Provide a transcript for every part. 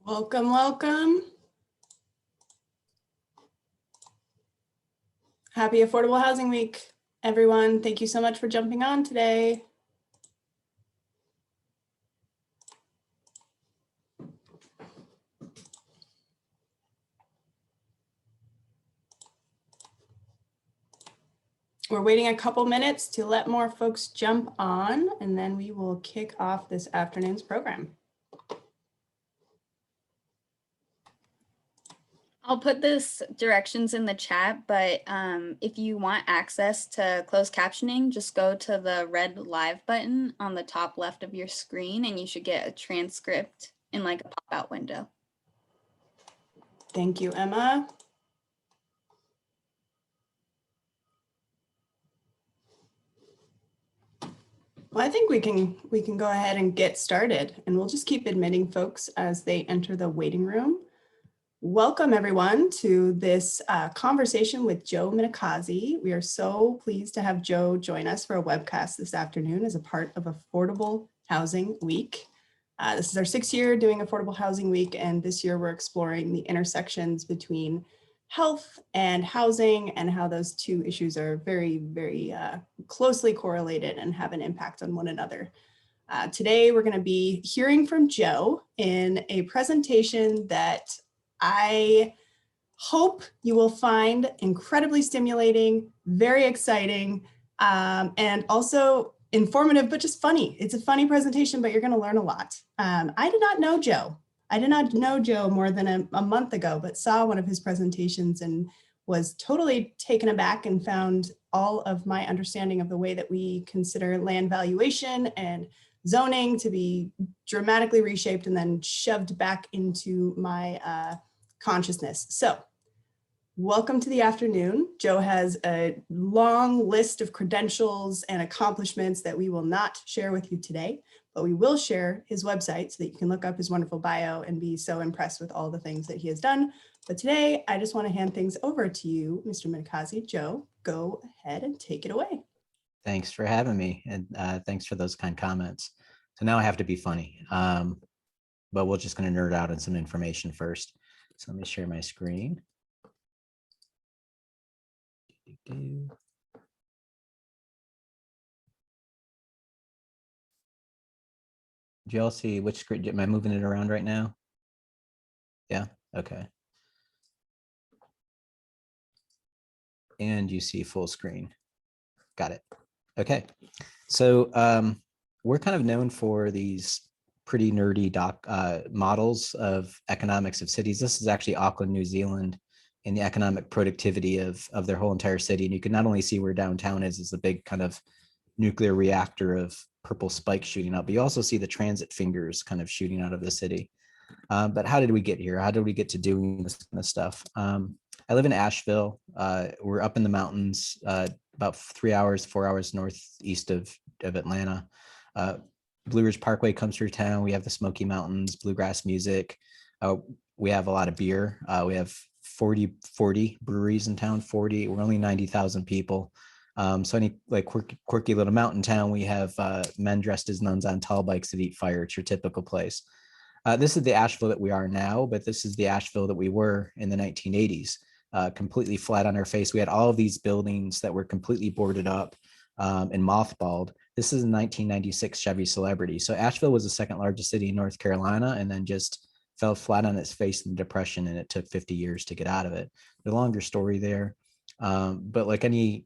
Welcome, welcome. Happy Affordable Housing Week, everyone. Thank you so much for jumping on today. We're waiting a couple minutes to let more folks jump on, and then we will kick off this afternoon's program. I'll put this directions in the chat, but if you want access to closed captioning, just go to the red live button on the top left of your screen and you should get a transcript in like a pop-out window. Thank you, Emma. Well, I think we can go ahead and get started, and we'll just keep admitting folks as they enter the waiting room. Welcome everyone to this conversation with Joe Minicozzi. We are so pleased to have Joe join us for a webcast this afternoon as a part of Affordable Housing Week. This is our 6th year doing Affordable Housing Week, and this year we're exploring the intersections between health and housing and how those two issues are very closely correlated and have an impact on one another. Today we're going to be hearing from Joe in a presentation that I hope you will find incredibly stimulating, very exciting, and also informative, but just funny. It's a funny presentation, but you're going to learn a lot. I did not know Joe. I did not know Joe more than a month ago, but saw one of his presentations and was totally taken aback and found all of my understanding of the way that we consider land valuation and zoning to be dramatically reshaped and then shoved back into my consciousness. So welcome to the afternoon. Joe has a long list of credentials and accomplishments that we will not share with you today, but we will share his website so that you can look up his wonderful bio and be so impressed with all the things that he has done. But today, I just want to hand things over to you, Mr. Minicozzi. Joe, go ahead and take it away. Thanks for having me, and thanks for those kind comments. So now I have to be funny, but we're just going to nerd out on some information first. So let me share my screen. Do you all see which screen? Am I moving it around right now? Yeah, okay. And you see full screen. Got it. Okay. So we're kind of known for these pretty nerdy models of economics of cities. This is actually Auckland, New Zealand, and the economic productivity of their whole entire city. And you can not only see where downtown is a big kind of nuclear reactor of purple spikes shooting out, but you also see the transit fingers kind of shooting out of the city. But how did we get here? How did we get to doing this kind of stuff? I live in Asheville. We're up in the mountains, about 4 hours northeast of Atlanta. Blue Ridge Parkway comes through town. We have the Smoky Mountains, bluegrass music. We have a lot of beer. We have 40 breweries in town, 40. We're only 90,000 people. So any like quirky little mountain town, we have men dressed as nuns on tall bikes that eat fire. It's your typical place. This is the Asheville that we are now, but this is the Asheville that we were in the 1980s. Completely flat on our face. We had all of these buildings that were completely boarded up and mothballed. This is a 1996 Chevy Celebrity. So Asheville was the second largest city in North Carolina and then just fell flat on its face in the Depression, and it took 50 years to get out of it. The longer story there. But like any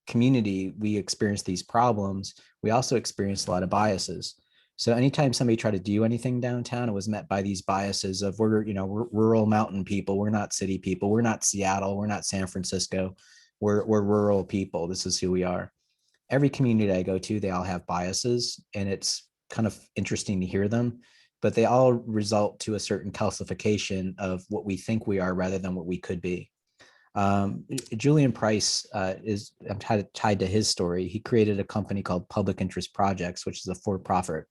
community, we experience these problems. We also experience a lot of biases. So anytime somebody tried to do anything downtown, it was met by these biases of we're rural mountain people. We're not city people. We're not Seattle. We're not San Francisco. We're rural people. This is who we are. Every community I go to, they all have biases, and it's kind of interesting to hear them, but they all result to a certain calcification of what we think we are rather than what we could be. Julian Price is tied to his story. He created a company called Public Interest Projects, which is a for-profit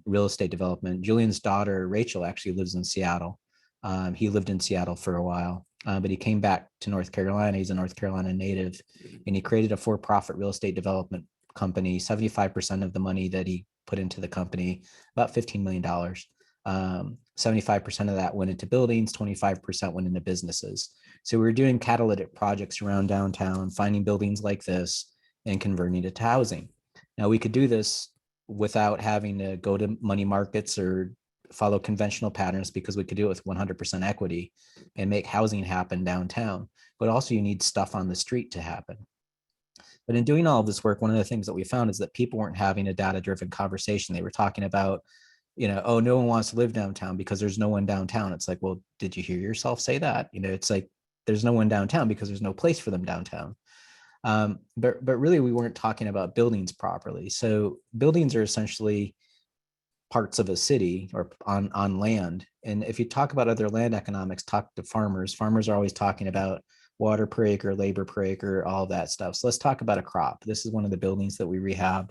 real estate development. Julian's daughter, Rachel, actually lives in Seattle. He lived in Seattle for a while, but he came back to North Carolina. He's a North Carolina native, and he created a for-profit real estate development company. 75% of the money that he put into the company, about $15 million, 75% of that went into buildings, 25% went into businesses. So we were doing catalytic projects around downtown, finding buildings like this and converting it to housing. Now we could do this without having to go to money markets or follow conventional patterns, because we could do it with 100% equity and make housing happen downtown. But also you need stuff on the street to happen. But in doing all of this work, one of the things that we found is that people weren't having a data-driven conversation. They were talking about, oh, no one wants to live downtown because there's no one downtown. It's like, well, did you hear yourself say that? It's like, there's no one downtown because there's no place for them downtown. But really, we weren't talking about buildings properly. So buildings are essentially parts of a city or on land. And if you talk about other land economics, talk to farmers. Farmers are always talking about water per acre, labor per acre, all of that stuff. So let's talk about a crop. This is one of the buildings that we rehabbed.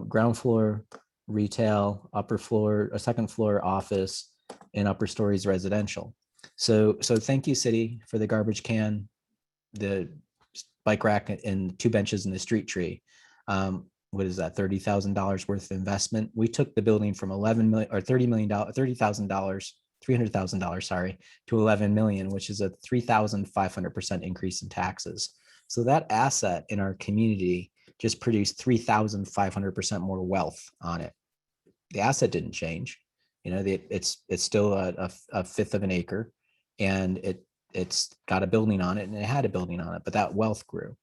Ground floor, retail, upper floor, a second floor office, and upper stories residential. So thank you, city, for the garbage can, the bike rack, and 2 benches in the street tree. What is that, $30,000 worth of investment? We took the building from $11 million or $30 million, $300,000, sorry, to $11 million, which is a 3,500% increase in taxes. So that asset in our community just produced 3,500% more wealth on it. The asset didn't change. It's still a fifth of an acre, and it's got a building on it, and it had a building on it, but that wealth grew.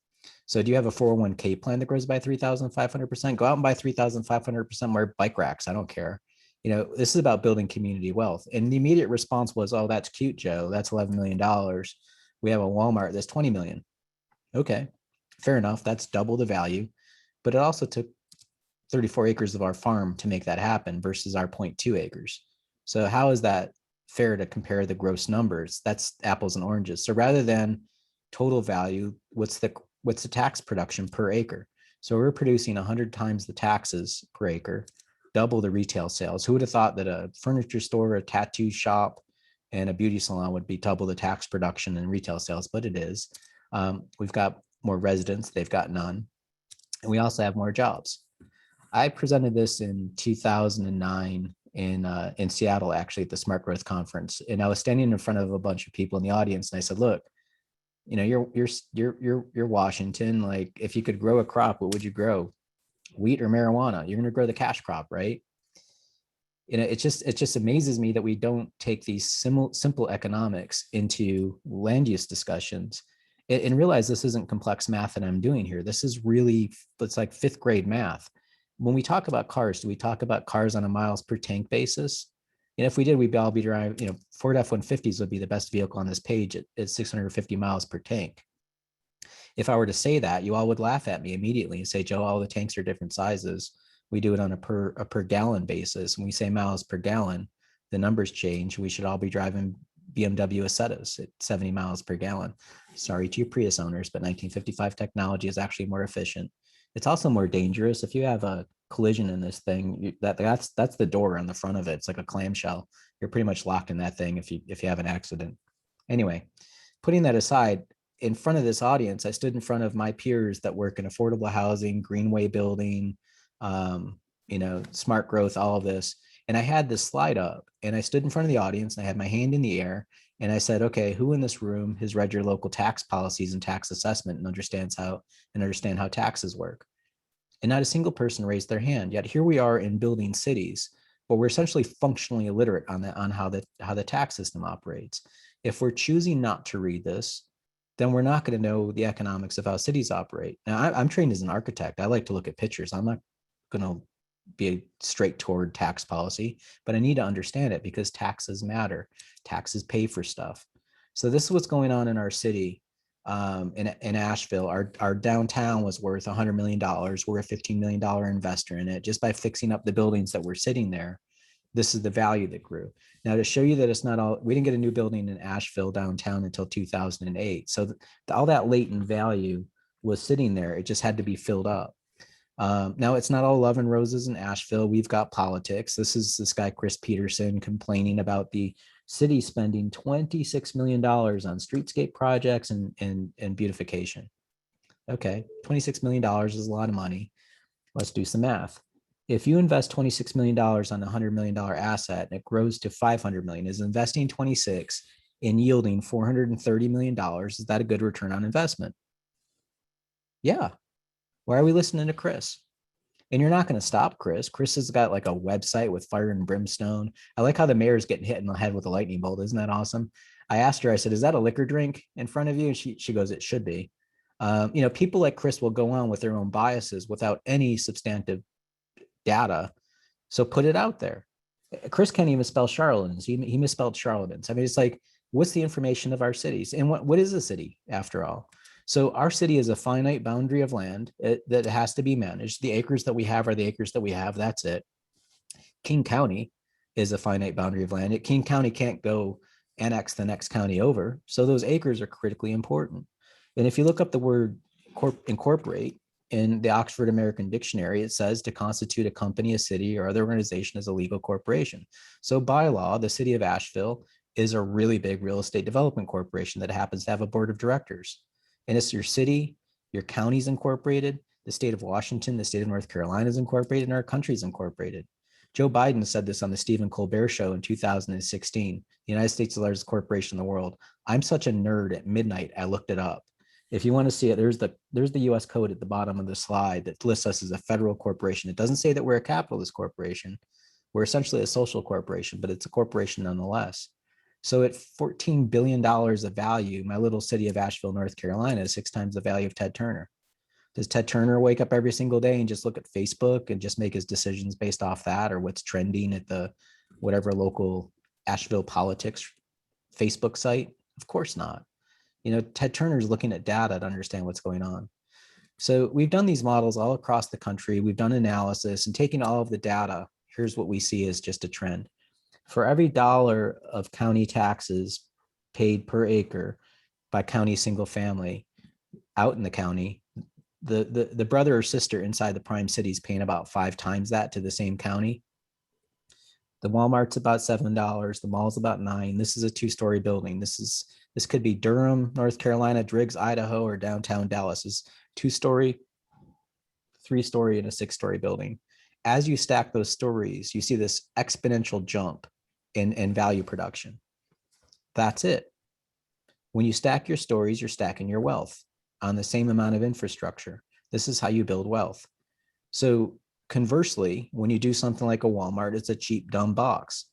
So do you have a 401k plan that grows by 3,500%? Go out and buy 3,500% more bike racks. I don't care. This is about building community wealth. And the immediate response was, oh, that's cute, Joe. That's $11 million. We have a Walmart that's 20 million. Okay, fair enough. That's double the value. But it also took 34 acres of our farm to make that happen versus our 0.2 acres. So how is that fair to compare the gross numbers? That's apples and oranges. So rather than total value, what's the tax production per acre? So we're producing 100 times the taxes per acre, double the retail sales. Who would have thought that a furniture store, a tattoo shop, and a beauty salon would be double the tax production and retail sales? But it is. We've got more residents, they've got none. And we also have more jobs. I presented this in 2009 in Seattle, actually, at the Smart Growth Conference. And I was standing in front of a bunch of people in the audience, and I said, look, you're Washington. Like, if you could grow a crop, what would you grow? Wheat or marijuana? You're going to grow the cash crop, right? It just amazes me that we don't take these simple economics into land use discussions and realize this isn't complex math that I'm doing here. This is really, it's like 5th grade math. When we talk about cars, do we talk about cars on a miles per tank basis? If we did, we'd all be driving, Ford F-150s would be the best vehicle on this page at 650 miles per tank. If I were to say that, you all would laugh at me immediately and say, Joe, all the tanks are different sizes. We do it on a per gallon basis. When we say miles per gallon, the numbers change. We should all be driving BMW Asettas at 70 miles per gallon. Sorry to you Prius owners, but 1955 technology is actually more efficient. It's also more dangerous. If you have a collision in this thing, that's the door on the front of it. It's like a clamshell. You're pretty much locked in that thing if you have an accident. Anyway, putting that aside, in front of this audience, I stood in front of my peers that work in affordable housing, greenway building, smart growth, all of this. And I had this slide up, and I stood in front of the audience, and I had my hand in the air, and I said, okay, who in this room has read your local tax policies and tax assessment and understand how taxes work? And not a single person raised their hand. Yet here we are in building cities, but we're essentially functionally illiterate on how the tax system operates. If we're choosing not to read this, then we're not going to know the economics of how cities operate. Now, I'm trained as an architect. I like to look at pictures. I'm not going to be straight toward tax policy, but I need to understand it because taxes matter. Taxes pay for stuff. So this is what's going on in our city. In Asheville, our downtown was worth $100 million. We're a $15 million investor in it. Just by fixing up the buildings that were sitting there, this is the value that grew. Now, to show you that it's not all, we didn't get a new building in Asheville downtown until 2008. So all that latent value was sitting there. It just had to be filled up. Now, it's not all love and roses in Asheville. We've got politics. This is this guy, Chris Peterson, complaining about the city spending $26 million on streetscape projects and beautification. Okay, $26 million is a lot of money. Let's do some math. If you invest $26 million on a $100 million asset and it grows to 500 million, is investing 26 and yielding $430 million, is that a good return on investment? Yeah. Why are we listening to Chris? And you're not going to stop Chris. Chris has got like a website with fire and brimstone. I like how the mayor's getting hit in the head with a lightning bolt. Isn't that awesome? I asked her, I said, is that a liquor drink in front of you? And she goes, it should be. People like Chris will go on with their own biases without any substantive data. So put it out there. Chris can't even spell charlatans. He misspelled charlatans. I mean, it's like, what's the information of our cities? And what is a city after all? So our city is a finite boundary of land that has to be managed. The acres that we have are the acres that we have. That's it. King County is a finite boundary of land. King County can't go annex the next county over. So those acres are critically important. And if you look up the word incorporate in the Oxford American Dictionary, it says to constitute a company, a city, or other organization as a legal corporation. So by law, the city of Asheville is a really big real estate development corporation that happens to have a board of directors. And it's your city, your county's incorporated, the state of Washington, the state of North Carolina is incorporated, and our country's incorporated. Joe Biden said this on the Stephen Colbert Show in 2016. The United States is the largest corporation in the world. I'm such a nerd at midnight, I looked it up. If you want to see it, there's the US code at the bottom of the slide that lists us as a federal corporation. It doesn't say that we're a capitalist corporation. We're essentially a social corporation, but it's a corporation nonetheless. So at $14 billion of value, my little city of Asheville, North Carolina is 6 times the value of Ted Turner. Does Ted Turner wake up every single day and just look at Facebook and just make his decisions based off that, or what's trending at the whatever local Asheville politics Facebook site? Of course not. Ted Turner's looking at data to understand what's going on. So we've done these models all across the country. We've done analysis, and taking all of the data, here's what we see as just a trend. For every dollar of county taxes paid per acre by county single family out in the county, the brother or sister inside the prime city is paying about 5 times that to the same county. The Walmart's about $7. The mall's about $9. This is a 2-story building. This could be Durham, North Carolina, Driggs, Idaho, or downtown Dallas. Is 2-story, 3-story, and a 6-story building. As you stack those stories, you see this exponential jump in value production. That's it. When you stack your stories, you're stacking your wealth on the same amount of infrastructure. This is how you build wealth. So conversely, when you do something like a Walmart, it's a cheap, dumb box.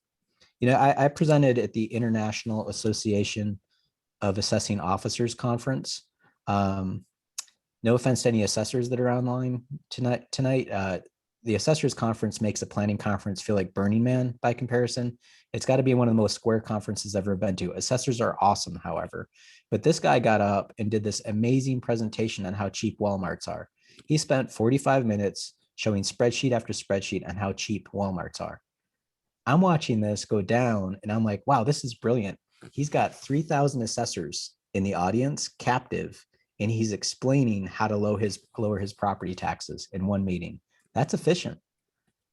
I presented at the International Association of Assessing Officers conference. No offense to any assessors that are online tonight. The assessors conference makes a planning conference feel like Burning Man by comparison. It's got to be one of the most square conferences I've ever been to. Assessors are awesome, however, but this guy got up and did this amazing presentation on how cheap Walmarts are. He spent 45 minutes showing spreadsheet after spreadsheet on how cheap Walmarts are. I'm watching this go down and I'm like, wow, this is brilliant. He's got 3,000 assessors in the audience, captive, and he's explaining how to lower his property taxes in one meeting. That's efficient.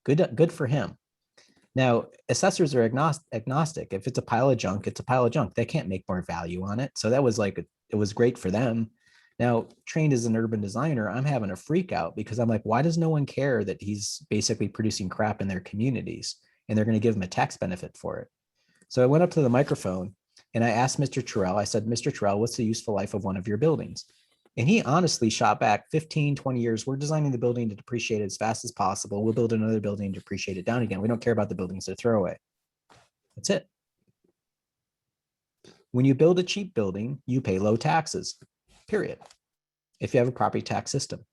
Good for him. Now, assessors are agnostic. If it's a pile of junk, it's a pile of junk. They can't make more value on it. So that was it was great for them. Now, trained as an urban designer, I'm having a freak out because I'm like, why does no one care that he's basically producing crap in their communities and they're going to give him a tax benefit for it? So I went up to the microphone and I asked Mr. Terrell, I said, Mr. Terrell, what's the useful life of one of your buildings? And he honestly shot back 15, 20 years. We're designing the building to depreciate it as fast as possible. We'll build another building and depreciate it down again. We don't care about the buildings that throw away. That's it. When you build a cheap building, you pay low taxes, period, if you have a property tax system.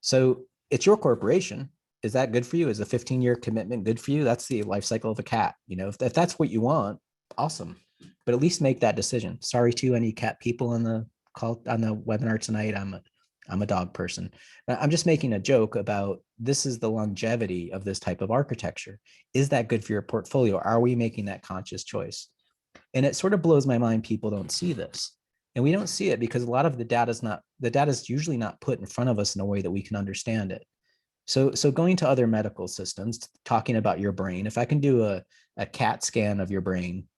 So it's your corporation. Is that good for you? Is a 15-year commitment good for you? That's the life cycle of a cat. If that's what you want, awesome. But at least make that decision. Sorry to any cat people on the call on the webinar tonight. I'm a dog person. I'm just making a joke about this is the longevity of this type of architecture. Is that good for your portfolio? Are we making that conscious choice? And it sort of blows my mind people don't see this. And we don't see it because a lot of the data is usually not put in front of us in a way that we can understand it. So going to other medical systems, talking about your brain, if I can do a CAT scan of your brain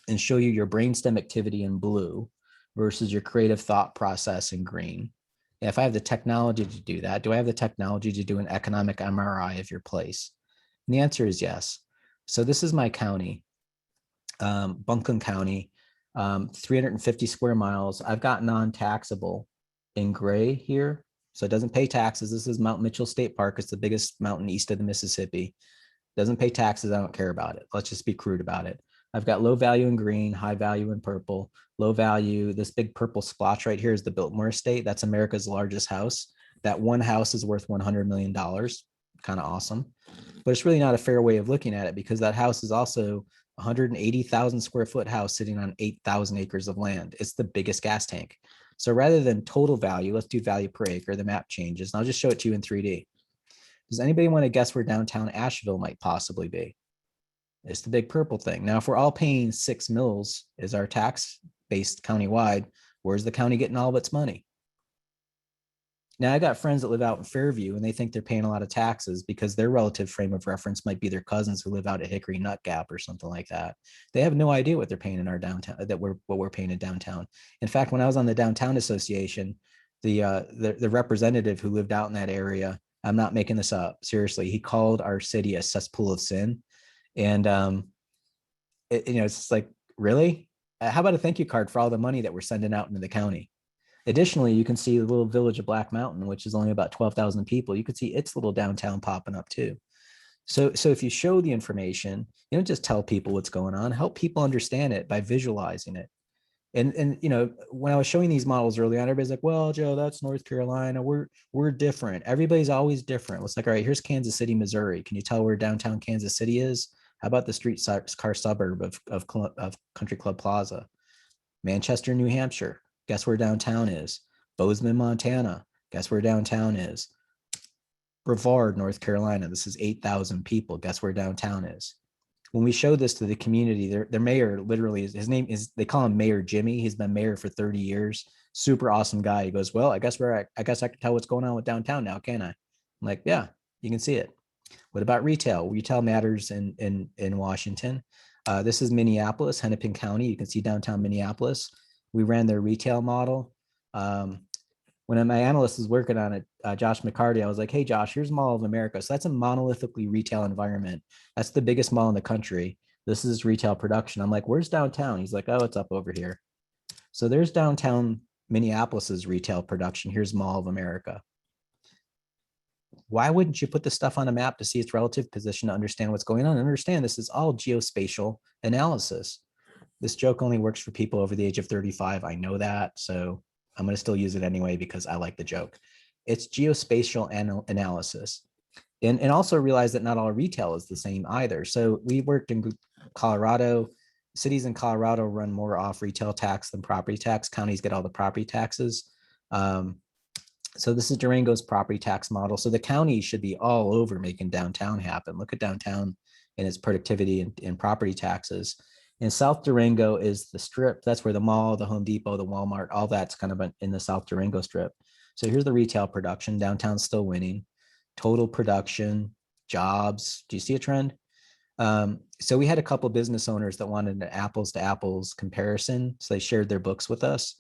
and show you your brainstem activity in blue versus your creative thought process in green, And if I have the technology to do that, do I have the technology to do an economic MRI of your place? And the answer is yes. So this is my county, Buncombe County, 350 square miles. I've got non-taxable in gray here. So it doesn't pay taxes. This is Mount Mitchell State Park. It's the biggest mountain east of the Mississippi. Doesn't pay taxes. I don't care about it. Let's just be crude about it. I've got low value in green, high value in purple, low value. This big purple splotch right here is the Biltmore Estate. That's America's largest house. That one house is worth $100 million. Kind of awesome. But it's really not a fair way of looking at it because that house is also 180,000 square foot house sitting on 8,000 acres of land. It's the biggest gas tank. So rather than total value, let's do value per acre. The map changes. And I'll just show it to you in 3D. Does anybody want to guess where downtown Asheville might possibly be? It's the big purple thing. Now, if we're all paying 6 mils as our tax based countywide, where's the county getting all of its money? Now, I got friends that live out in Fairview and they think they're paying a lot of taxes because their relative frame of reference might be their cousins who live out at Hickory Nut Gap or something like that. They have no idea what they're paying in our downtown, what we're paying in downtown. In fact, when I was on the Downtown Association, the representative who lived out in that area, I'm not making this up, seriously, he called our city a cesspool of sin. And it's just like, really? How about a thank you card for all the money that we're sending out into the county? Additionally, you can see the little village of Black Mountain, which is only about 12,000 people. You could see its little downtown popping up too. So if you show the information, you don't just tell people what's going on, help people understand it by visualizing it. And when I was showing these models early on, everybody's like, well, Joe, that's North Carolina. We're different. Everybody's always different. It's like, all right, here's Kansas City, Missouri. Can you tell where downtown Kansas City is? How about the streetcar suburb of Country Club Plaza? Manchester, New Hampshire. Guess where downtown is? Bozeman, Montana. Guess where downtown is? Brevard, North Carolina. This is 8,000 people. Guess where downtown is? When we showed this to the community, their mayor literally his name is, they call him Mayor Jimmy. He's been mayor for 30 years. Super awesome guy. He goes, well, I guess I can tell what's going on with downtown now, can I? I'm like, yeah, you can see it. What about retail? Retail matters in Washington. This is Minneapolis, Hennepin County. You can see downtown Minneapolis. We ran their retail model. When my analyst was working on it, Josh McCarty, I was like, hey, Josh, here's Mall of America. So that's a monolithically retail environment. That's the biggest mall in the country. This is retail production. I'm like, where's downtown? He's like, oh, it's up over here. So there's downtown Minneapolis's retail production. Here's Mall of America. Why wouldn't you put the stuff on a map to see its relative position to understand what's going on? And understand this is all geospatial analysis. This joke only works for people over the age of 35. I know that. So I'm going to still use it anyway because I like the joke. It's geospatial analysis. And also realize that not all retail is the same either. So we worked in Colorado. Cities in Colorado run more off retail tax than property tax. Counties get all the property taxes. So this is Durango's property tax model. So the county should be all over making downtown happen. Look at downtown and its productivity and property taxes. And South Durango is the strip. That's where the mall, the Home Depot, the Walmart, all that's kind of in the South Durango strip. So here's the retail production. Downtown's still winning. Total production, jobs. Do you see a trend? So we had a couple of business owners that wanted an apples to apples comparison. So they shared their books with us.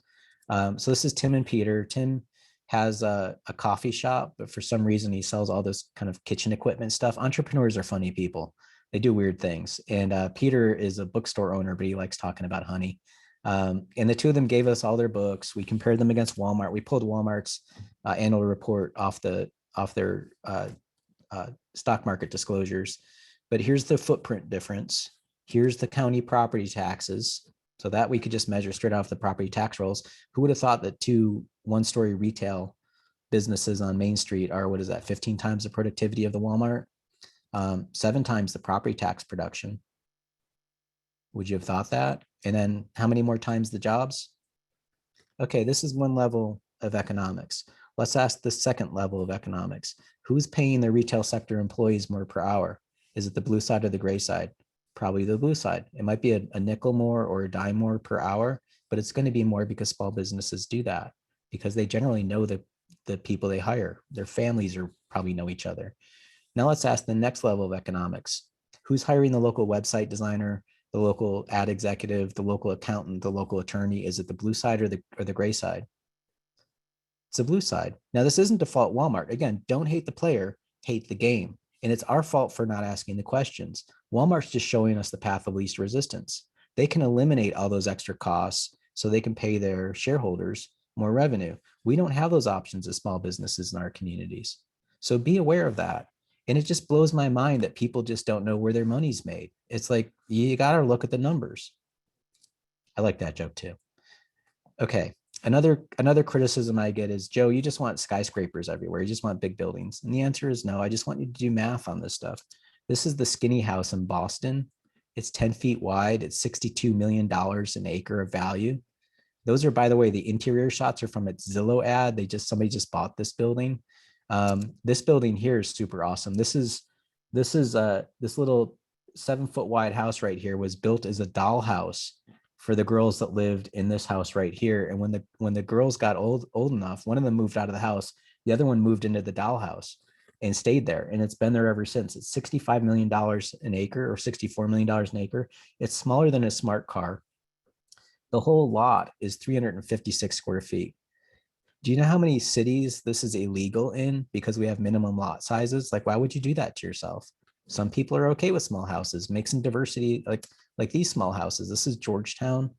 So this is Tim and Peter. Tim has a coffee shop, but for some reason he sells all this kind of kitchen equipment stuff. Entrepreneurs are funny people. They do weird things. And Peter is a bookstore owner, but he likes talking about honey. And the two of them gave us all their books. We compared them against Walmart. We pulled Walmart's annual report off their stock market disclosures. But here's the footprint difference. Here's the county property taxes. So that we could just measure straight off the property tax rolls. Who would have thought that two one-story retail businesses on Main Street are, 15 times the productivity of the Walmart? 7 times the property tax production. Would you have thought that? And then how many more times the jobs? Okay, this is one level of economics. Let's ask the second level of economics. Who's paying the retail sector employees more per hour? Is it the blue side or the gray side? Probably the blue side. It might be a nickel more or a dime more per hour, but it's going to be more because small businesses do that because they generally know the people they hire. Their families probably know each other. Now let's ask the next level of economics. Who's hiring the local website designer, the local ad executive, the local accountant, the local attorney? Is it the blue side or the gray side? It's the blue side. Now, this isn't default Walmart. Again, don't hate the player, hate the game. And it's our fault for not asking the questions. Walmart's just showing us the path of least resistance. They can eliminate all those extra costs so they can pay their shareholders more revenue. We don't have those options as small businesses in our communities. So be aware of that. And it just blows my mind that people just don't know where their money's made. It's like, you got to look at the numbers. I like that joke too. Okay. Another criticism I get is, Joe, you just want skyscrapers everywhere. You just want big buildings. And the answer is no. I just want you to do math on this stuff. This is the Skinny House in Boston. It's 10 feet wide. It's $62 million an acre of value. Those are, by the way, the interior shots are from its Zillow ad. Somebody just bought this building. This building here is super awesome. This little 7-foot wide house right here was built as a dollhouse for the girls that lived in this house right here. And when the girls got old enough, one of them moved out of the house, the other one moved into the dollhouse and stayed there. And it's been there ever since. It's $65 million an acre or $64 million an acre. It's smaller than a smart car. The whole lot is 356 square feet. Do you know how many cities this is illegal in because we have minimum lot sizes? Like, why would you do that to yourself? Some people are okay with small houses. Make some diversity, like these small houses. This is Georgetown.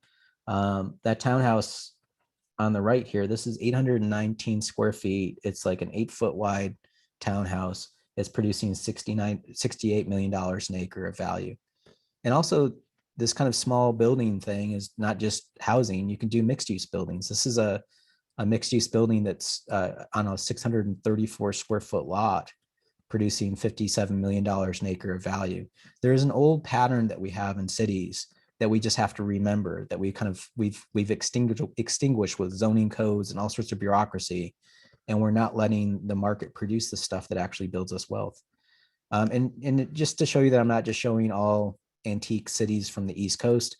That townhouse on the right here, this is 819 square feet. It's like an 8-foot wide townhouse. It's producing $68 million an acre of value. And also, this kind of small building thing is not just housing. You can do mixed use buildings. This is a mixed use building that's on a 634 square foot lot, producing $57 million an acre of value. There is an old pattern that we have in cities that we just have to remember, that we've extinguished with zoning codes and all sorts of bureaucracy, and we're not letting the market produce the stuff that actually builds us wealth. And just to show you that I'm not just showing all antique cities from the East Coast,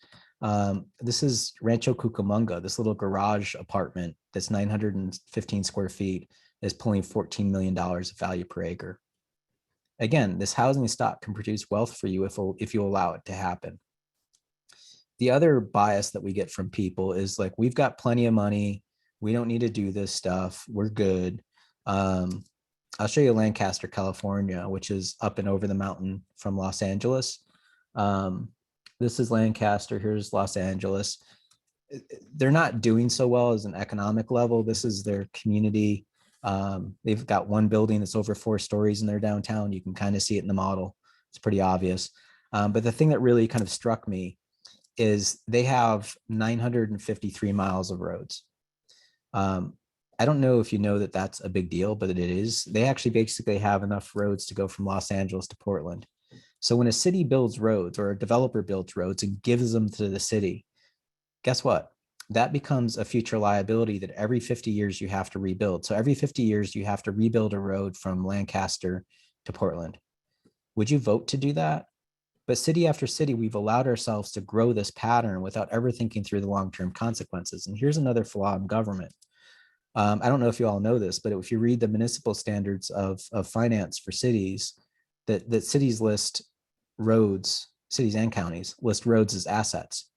this is Rancho Cucamonga, this little garage apartment that's 915 square feet is pulling $14 million of value per acre. Again, this housing stock can produce wealth for you if you allow it to happen. The other bias that we get from people is like, we've got plenty of money. We don't need to do this stuff. We're good. I'll show you Lancaster, California, which is up and over the mountain from Los Angeles. This is Lancaster. Here's Los Angeles. They're not doing so well as an economic level. This is their community. They've got one building that's over 4 stories in their downtown. You can kind of see it in the model. It's pretty obvious. But the thing that really kind of struck me is they have 953 miles of roads. I don't know if you know that that's a big deal, but it is. They actually basically have enough roads to go from Los Angeles to Portland. So when a city builds roads or a developer builds roads and gives them to the city, guess what? That becomes a future liability that every 50 years you have to rebuild. So every 50 years you have to rebuild a road from Lancaster to Portland. Would you vote to do that? But city after city, we've allowed ourselves to grow this pattern without ever thinking through the long-term consequences. And here's another flaw in government. I don't know if you all know this, but if you read the municipal standards of finance for cities, that cities list roads, cities and counties list roads as assets.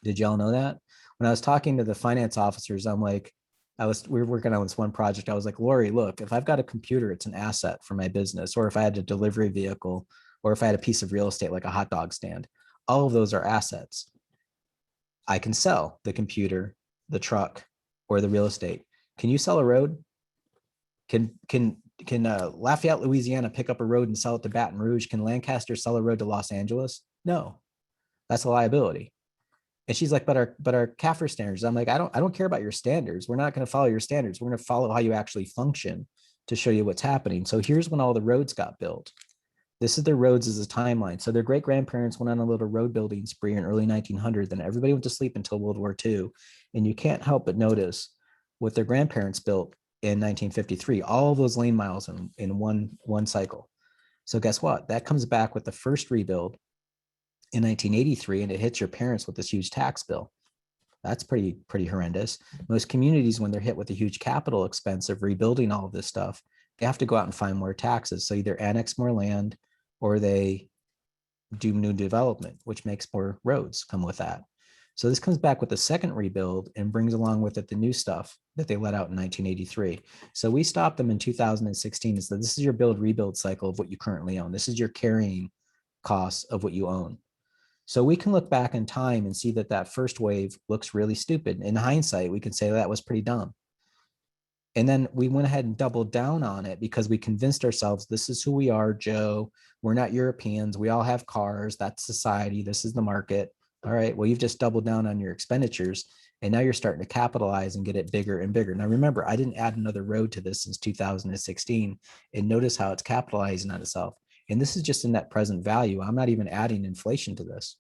Did y'all know that? When I was talking to the finance officers, I'm like, we were working on this one project. I was like, Lori, look, if I've got a computer, it's an asset for my business. Or if I had a delivery vehicle, or if I had a piece of real estate like a hot dog stand, all of those are assets. I can sell the computer, the truck, or the real estate. Can you sell a road? Can Lafayette, Louisiana pick up a road and sell it to Baton Rouge? Can Lancaster sell a road to Los Angeles? No, that's a liability. And she's like, but our CAFR standards. I'm like, I don't care about your standards. We're not going to follow your standards. We're going to follow how you actually function to show you what's happening. So here's when all the roads got built. This is their roads as a timeline. So their great grandparents went on a little road building spree in early 1900s. Then everybody went to sleep until World War II. And you can't help but notice what their grandparents built in 1953, all of those lane miles in one cycle. So guess what? That comes back with the first rebuild in 1983, and it hits your parents with this huge tax bill. That's pretty horrendous. Most communities, when they're hit with a huge capital expense of rebuilding all of this stuff, they have to go out and find more taxes. So either annex more land or they do new development, which makes more roads come with that. So this comes back with the second rebuild and brings along with it the new stuff that they let out in 1983. So we stopped them in 2016 and said, this is your build rebuild cycle of what you currently own. This is your carrying costs of what you own. So we can look back in time and see that that first wave looks really stupid. In hindsight, we can say that was pretty dumb. And then we went ahead and doubled down on it because we convinced ourselves, this is who we are, Joe. We're not Europeans. We all have cars. That's society. This is the market. All right, well, you've just doubled down on your expenditures and now you're starting to capitalize and get it bigger and bigger. Now, remember, I didn't add another road to this since 2016, and notice how it's capitalizing on itself. And this is just in net present value. I'm not even adding inflation to this.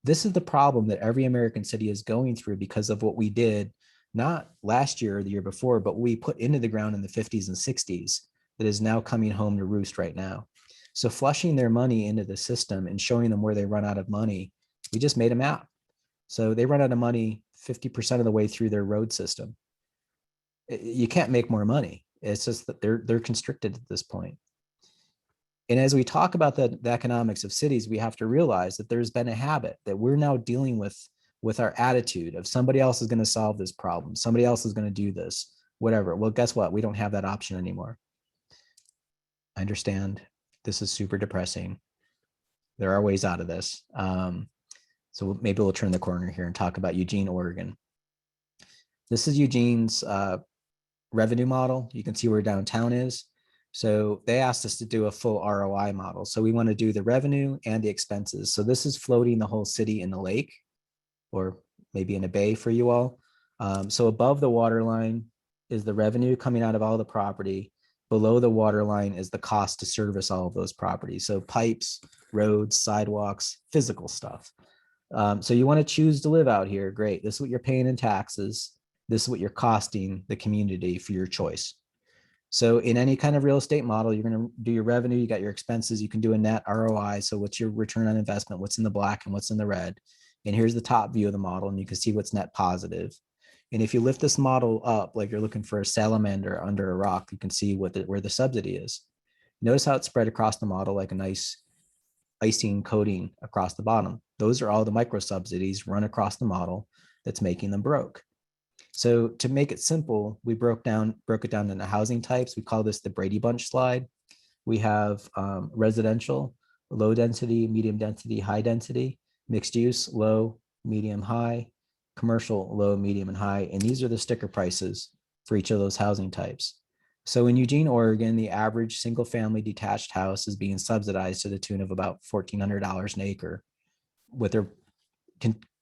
This is the problem that every American city is going through because of what we did, not last year or the year before, but we put into the ground in the 50s and 60s that is now coming home to roost right now. So flushing their money into the system and showing them where they run out of money, we just made a map. So they run out of money 50% of the way through their road system. You can't make more money. It's just that they're constricted at this point. And as we talk about the economics of cities, we have to realize that there's been a habit that we're now dealing with our attitude of somebody else is going to solve this problem. Somebody else is going to do this, whatever. Well, guess what? We don't have that option anymore. I understand this is super depressing. There are ways out of this. So maybe we'll turn the corner here and talk about Eugene, Oregon. This is Eugene's revenue model. You can see where downtown is. So they asked us to do a full ROI model. So we want to do the revenue and the expenses. So this is floating the whole city in the lake, or maybe in a bay for you all. So above the water line is the revenue coming out of all the property. Below the water line is the cost to service all of those properties. So pipes, roads, sidewalks, physical stuff. So you want to choose to live out here. Great. This is what you're paying in taxes. This is what you're costing the community for your choice. So in any kind of real estate model, you're going to do your revenue, you got your expenses, you can do a net ROI. So what's your return on investment, what's in the black and what's in the red. And here's the top view of the model, and you can see what's net positive. And if you lift this model up, like you're looking for a salamander under a rock, you can see where the subsidy is. Notice how it's spread across the model like a nice icing coating across the bottom. Those are all the micro subsidies run across the model that's making them broke. So to make it simple, we broke it down into housing types. We call this the Brady Bunch slide. We have residential, low density, medium density, high density, mixed use, low, medium, high, commercial, low, medium, and high. And these are the sticker prices for each of those housing types. So in Eugene, Oregon, the average single family detached house is being subsidized to the tune of about $1,400 an acre, with their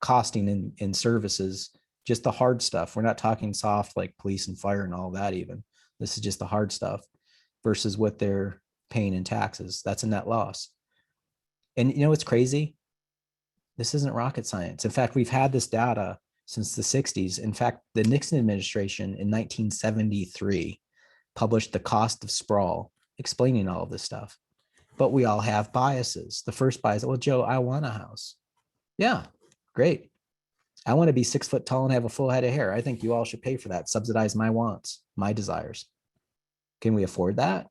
costing in services, just the hard stuff. We're not talking soft like police and fire and all that even. This is just the hard stuff versus what they're paying in taxes. That's a net loss. And you know what's crazy? This isn't rocket science. In fact, we've had this data since the 60s. In fact, the Nixon administration in 1973 published The Cost of Sprawl, explaining all of this stuff. But we all have biases. The first bias, well, Joe, I want a house. Yeah, great. I want to be 6 foot tall and have a full head of hair. I think you all should pay for that. Subsidize my wants, my desires. Can we afford that?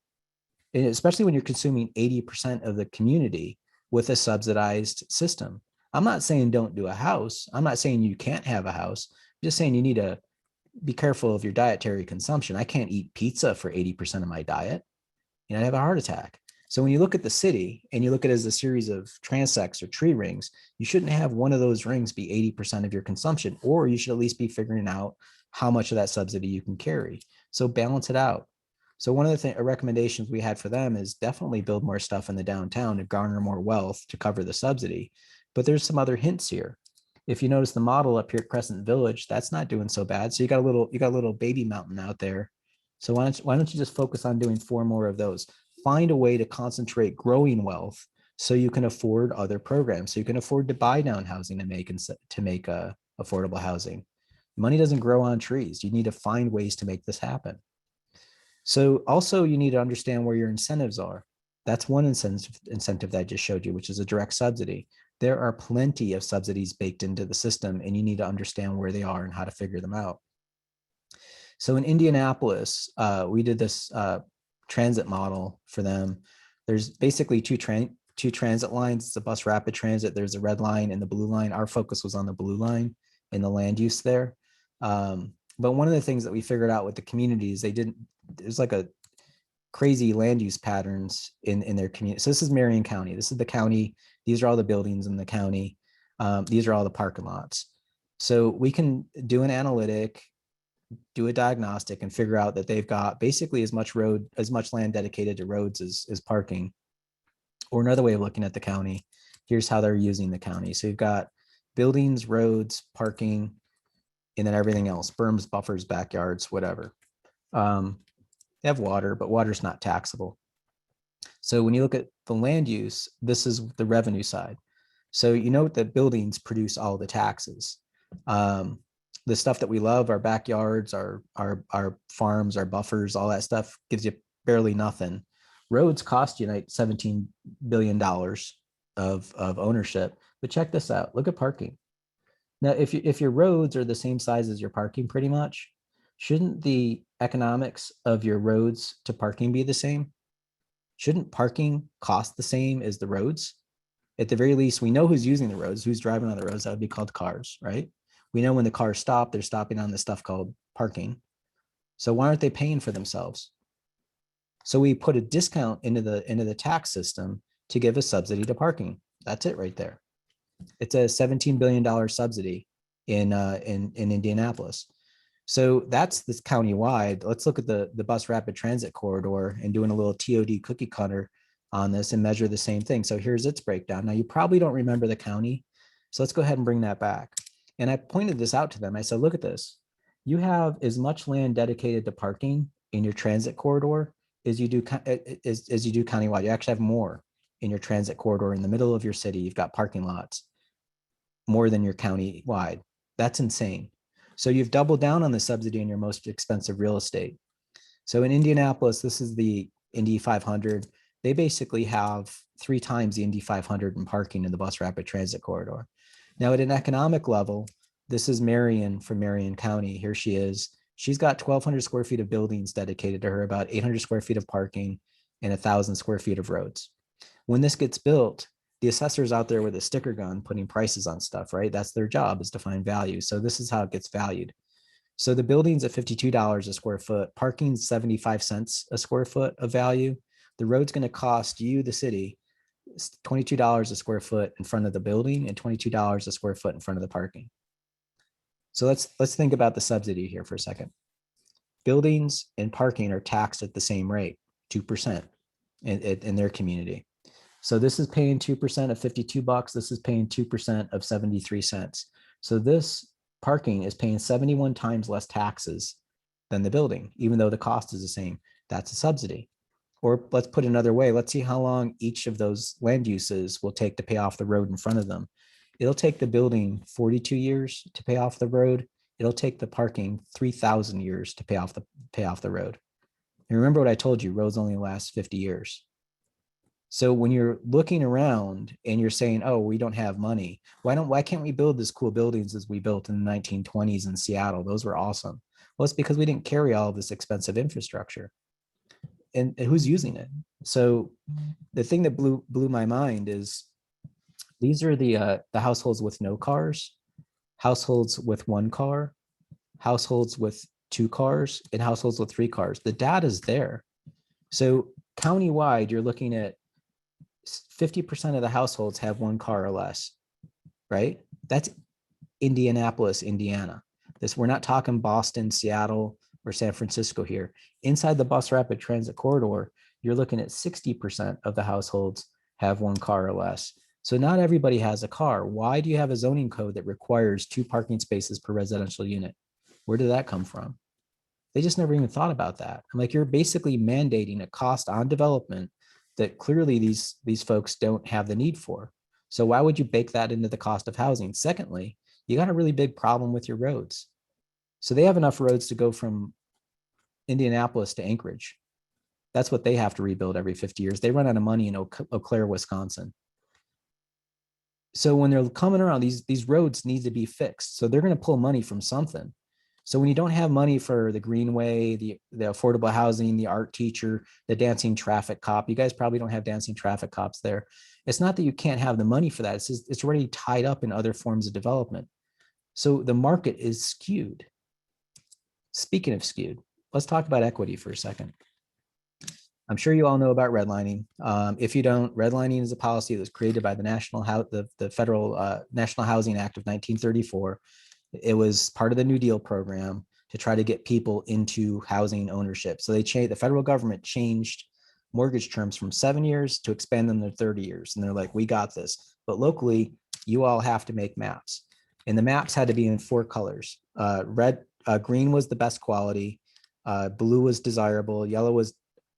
And especially when you're consuming 80% of the community with a subsidized system. I'm not saying don't do a house. I'm not saying you can't have a house. I'm just saying you need to be careful of your dietary consumption. I can't eat pizza for 80% of my diet. I have a heart attack. So when you look at the city and you look at it as a series of transects or tree rings, you shouldn't have one of those rings be 80% of your consumption, or you should at least be figuring out how much of that subsidy you can carry. So balance it out. So one of the recommendations we had for them is definitely build more stuff in the downtown to garner more wealth to cover the subsidy. But there's some other hints here. If you notice the model up here at Crescent Village, that's not doing so bad. So you got a little baby mountain out there. So why don't you just focus on doing 4 more of those? Find a way to concentrate growing wealth so you can afford other programs. So you can afford to buy down housing to make affordable housing. Money doesn't grow on trees. You need to find ways to make this happen. So also you need to understand where your incentives are. That's one incentive that I just showed you, which is a direct subsidy. There are plenty of subsidies baked into the system, and you need to understand where they are and how to figure them out. So in Indianapolis, we did this transit model for them. There's basically two two transit lines. It's a bus rapid transit. There's a red line and the blue line. Our focus was on the blue line and the land use there. But one of the things that we figured out with the communities, there's like a crazy land use patterns in their community. So this is Marion County. This is the county. These are all the buildings in the county. These are all the parking lots. So we can do an analytic, do a diagnostic, and figure out that they've got basically as much land dedicated to roads as parking. Or another way of looking at the county, here's how they're using the county. So you've got buildings, roads, parking, and then everything else, berms, buffers, backyards, whatever. They have water, but water's not taxable. So when you look at the land use, this is the revenue side. So you know that buildings produce all the taxes. The stuff that we love, our backyards, our farms, our buffers, all that stuff gives you barely nothing. Roads cost you like $17 billion of ownership. But check this out. Look at parking. Now, if your roads are the same size as your parking, pretty much, shouldn't the economics of your roads to parking be the same? Shouldn't parking cost the same as the roads? At the very least, we know who's using the roads, who's driving on the roads. That would be called cars, right? We know when the cars stop, they're stopping on the stuff called parking. So why aren't they paying for themselves? So we put a discount into the tax system to give a subsidy to parking. That's it right there. It's a $17 billion subsidy in Indianapolis. So that's this countywide. Let's look at the bus rapid transit corridor and doing a little TOD cookie cutter on this and measure the same thing. So here's its breakdown. Now you probably don't remember the county. So let's go ahead and bring that back. And I pointed this out to them. I said, look at this. You have as much land dedicated to parking in your transit corridor as you do countywide. You actually have more in your transit corridor in the middle of your city. You've got parking lots more than your county wide. That's insane. So you've doubled down on the subsidy in your most expensive real estate. So in Indianapolis, this is the Indy 500. They basically have 3 times the Indy 500 in parking in the bus rapid transit corridor. Now at an economic level, this is Marion from Marion County. Here she is. She's got 1,200 square feet of buildings dedicated to her, about 800 square feet of parking, and 1,000 square feet of roads. When this gets built, the assessor's out there with a sticker gun putting prices on stuff, right? That's their job, is to find value. So this is how it gets valued. So the building's at $52 a square foot, parking's 75 cents a square foot of value. The road's going to cost you, the city, $22 a square foot in front of the building and $22 a square foot in front of the parking. So let's think about the subsidy here for a second. Buildings and parking are taxed at the same rate, 2% in their community. So this is paying 2% of $52. This is paying 2% of 73 cents. So this parking is paying 71 times less taxes than the building, even though the cost is the same. That's a subsidy. Or let's put it another way. Let's see how long each of those land uses will take to pay off the road in front of them. It'll take the building 42 years to pay off the road. It'll take the parking 3,000 years to pay off the road. And remember what I told you, roads only last 50 years. So when you're looking around and you're saying, oh, we don't have money, why can't we build as cool buildings as we built in the 1920s in Seattle? Those were awesome. Well, it's because we didn't carry all of this expensive infrastructure. And who's using it? So the thing that blew my mind is these are the households with no cars, households with 1 car, households with 2 cars, and households with 3 cars. The data is there. So countywide, you're looking at 50% of the households have 1 car or less, right? That's Indianapolis, Indiana. We're not talking Boston, Seattle, or San Francisco here. Inside the bus rapid transit corridor, you're looking at 60% of the households have 1 car or less. So not everybody has a car. Why do you have a zoning code that requires 2 parking spaces per residential unit? Where did that come from? They just never even thought about that. I'm like, you're basically mandating a cost on development that clearly these folks don't have the need for. So why would you bake that into the cost of housing? Secondly, you got a really big problem with your roads. So they have enough roads to go from Indianapolis to Anchorage. That's what they have to rebuild every 50 years. They run out of money in Eau Claire, Wisconsin. So when they're coming around, these roads need to be fixed. So they're going to pull money from something. So when you don't have money for the greenway, the affordable housing, the art teacher, the dancing traffic cop, you guys probably don't have dancing traffic cops there. It's not that you can't have the money for that. It's just, it's already tied up in other forms of development. So the market is skewed. Speaking of skewed, let's talk about equity for a second. I'm sure you all know about redlining. If you don't, redlining is a policy that was created by the Federal National Housing Act of 1934. It was part of the New Deal program to try to get people into housing ownership. So the federal government changed mortgage terms from 7 years to expand them to 30 years. And they're like, we got this. But locally, you all have to make maps. And the maps had to be in 4 colors. Green was the best quality. Blue was desirable. Yellow was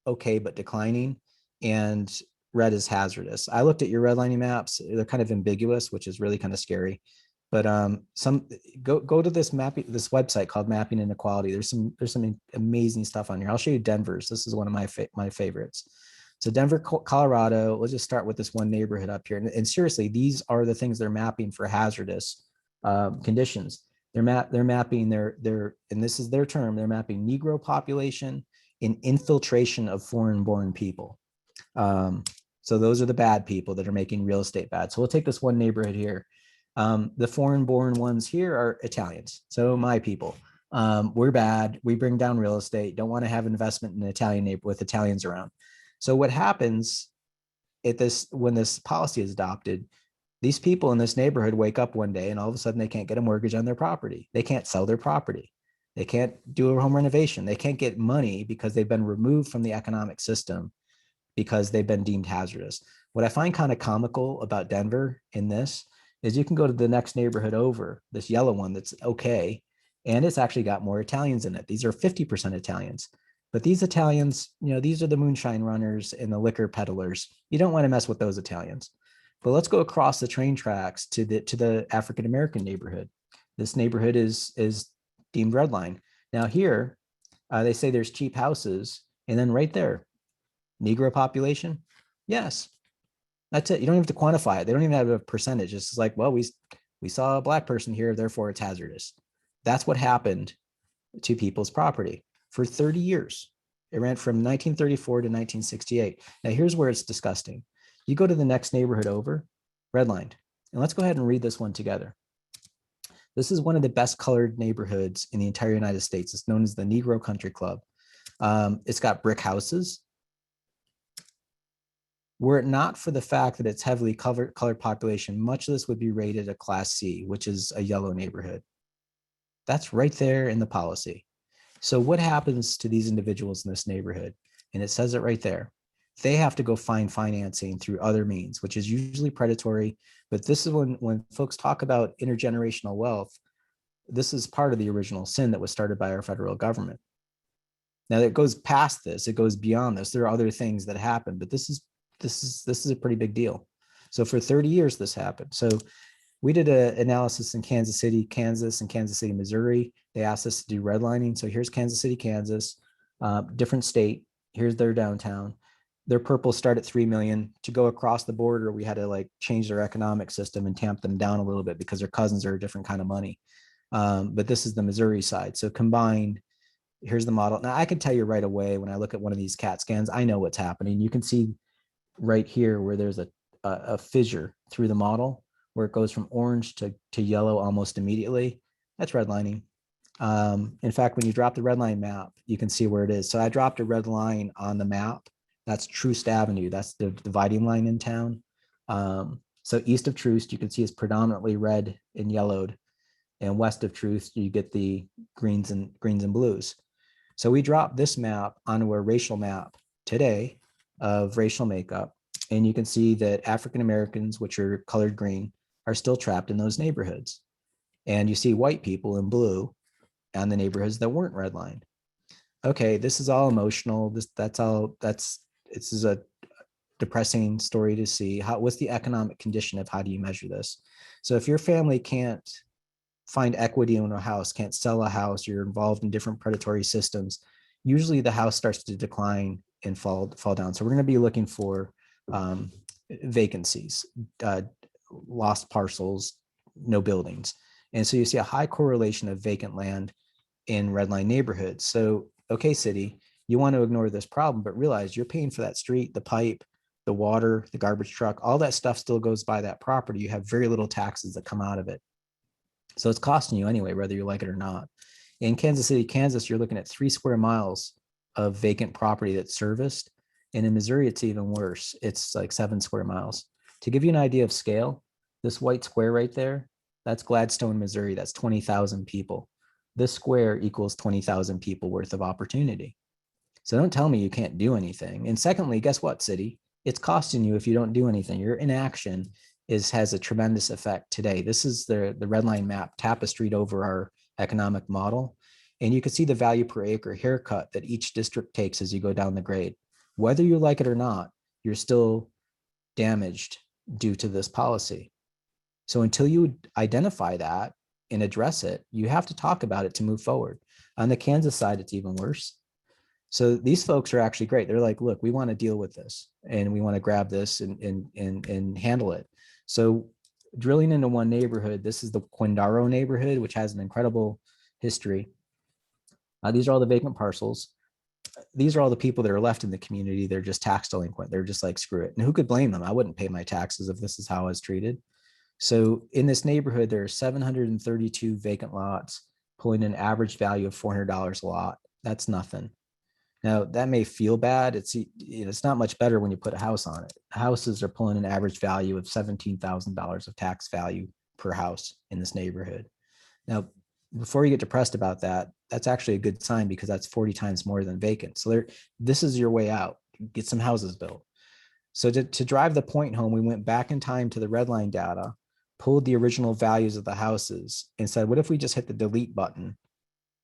okay, but declining. And red is hazardous. I looked at your redlining maps. They're kind of ambiguous, which is really kind of scary. But go to this website called Mapping Inequality. There's some amazing stuff on here. I'll show you Denver's. This is one of my favorites. So Denver, Colorado. Let's just start with this one neighborhood up here. And seriously, these are the things they're mapping for hazardous conditions. They're mapping and this is their term. They're mapping Negro population and infiltration of foreign-born people. So those are the bad people that are making real estate bad. So we'll take this one neighborhood here. The foreign-born ones here are Italians. So my people, we're bad. We bring down real estate. Don't want to have investment in an Italian neighborhood with Italians around. So what happens when this policy is adopted? These people in this neighborhood wake up one day and all of a sudden they can't get a mortgage on their property. They can't sell their property. They can't do a home renovation. They can't get money because they've been removed from the economic system because they've been deemed hazardous. What I find kind of comical about Denver in this is you can go to the next neighborhood over, this yellow one that's okay, and it's actually got more Italians in it. These are 50% Italians. But these Italians, these are the moonshine runners and the liquor peddlers. You don't want to mess with those Italians. But let's go across the train tracks to the African-American neighborhood. This neighborhood is deemed redline. Now here, they say there's cheap houses, and then right there, Negro population, yes. That's it. You don't have to quantify it. They don't even have a percentage. It's just like, well, we saw a Black person here, therefore it's hazardous. That's what happened to people's property for 30 years. It ran from 1934 to 1968. Now here's where it's disgusting. You go to the next neighborhood over, redlined. And let's go ahead and read this one together. This is one of the best colored neighborhoods in the entire United States. It's known as the Negro Country Club. It's got brick houses. Were it not for the fact that it's heavily colored population, much of this would be rated a Class C, which is a yellow neighborhood. That's right there in the policy. So what happens to these individuals in this neighborhood? And it says it right there. They have to go find financing through other means, which is usually predatory. But this is when folks talk about intergenerational wealth, this is part of the original sin that was started by our federal government. Now it goes past this, it goes beyond this. There are other things that happen, but this is a pretty big deal. So for 30 years, this happened. So we did an analysis in Kansas City, Kansas, and Kansas City, Missouri. They asked us to do redlining. So here's Kansas City, Kansas, different state. Here's their downtown. Their purple start at 3 million. To go across the border, we had to change their economic system and tamp them down a little bit because their cousins are a different kind of money. But this is the Missouri side. So combined, here's the model. Now I can tell you right away when I look at one of these CAT scans, I know what's happening. You can see right here where there's a fissure through the model where it goes from orange to yellow almost immediately. That's redlining. In fact, when you drop the red line map, you can see where it is. So I dropped a red line on the map. That's Troost Avenue. That's the dividing line in town. So east of Troost, you can see is predominantly red and yellowed. And west of Troost, you get the greens and blues. So we dropped this map onto a racial map today of racial makeup. And you can see that African Americans, which are colored green, are still trapped in those neighborhoods. And you see white people in blue on the neighborhoods that weren't redlined. Okay, this is all emotional. This is a depressing story to see. What's the economic condition of how do you measure this? So if your family can't find equity in a house, can't sell a house, you're involved in different predatory systems, usually the house starts to decline and fall down. So we're going to be looking for vacancies, lost parcels, no buildings. And so you see a high correlation of vacant land in redline neighborhoods. So, okay, city, you want to ignore this problem, but realize you're paying for that street, the pipe, the water, the garbage truck, all that stuff still goes by that property. You have very little taxes that come out of it. So it's costing you anyway, whether you like it or not. In Kansas City, Kansas, you're looking at 3 square miles of vacant property that's serviced. And in Missouri, it's even worse. It's like 7 square miles. To give you an idea of scale, this white square right there, that's Gladstone, Missouri. That's 20,000 people. This square equals 20,000 people worth of opportunity. So don't tell me you can't do anything. And secondly, guess what, city? It's costing you if you don't do anything. Your inaction has a tremendous effect today. This is the Redline map tapestried over our economic model. And you can see the value per acre haircut that each district takes as you go down the grade. Whether you like it or not, you're still damaged due to this policy. So until you identify that and address it, you have to talk about it to move forward. On the Kansas side, it's even worse. So these folks are actually great. They're like, look, we want to deal with this and we want to grab this and handle it. So drilling into one neighborhood, this is the Quindaro neighborhood, which has an incredible history. These are all the vacant parcels. These are all the people that are left in the community. They're just tax delinquent. They're just like, screw it. And who could blame them? I wouldn't pay my taxes if this is how I was treated. So in this neighborhood, there are 732 vacant lots, pulling an average value of $400 a lot. That's nothing. Now that may feel bad. It's not much better when you put a house on it. Houses are pulling an average value of $17,000 of tax value per house in this neighborhood. Now, before you get depressed about that, that's actually a good sign because that's 40 times more than vacant. So this is your way out. Get some houses built. So to drive the point home, we went back in time to the Redline data, pulled the original values of the houses and said, what if we just hit the delete button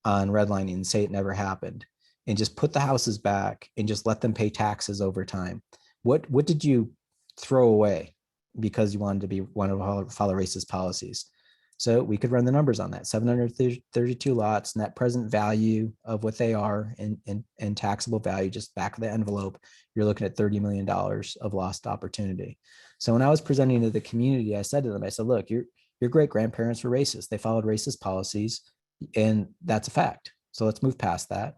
on redlining and say it never happened? And just put the houses back and just let them pay taxes over time. What did you throw away because you wanted to follow racist policies? So we could run the numbers on that. 732 lots, net present value of what they are and taxable value, just back of the envelope, you're looking at $30 million of lost opportunity. So when I was presenting to the community, I said to them, I said, look, your great grandparents were racist. They followed racist policies and that's a fact. So let's move past that.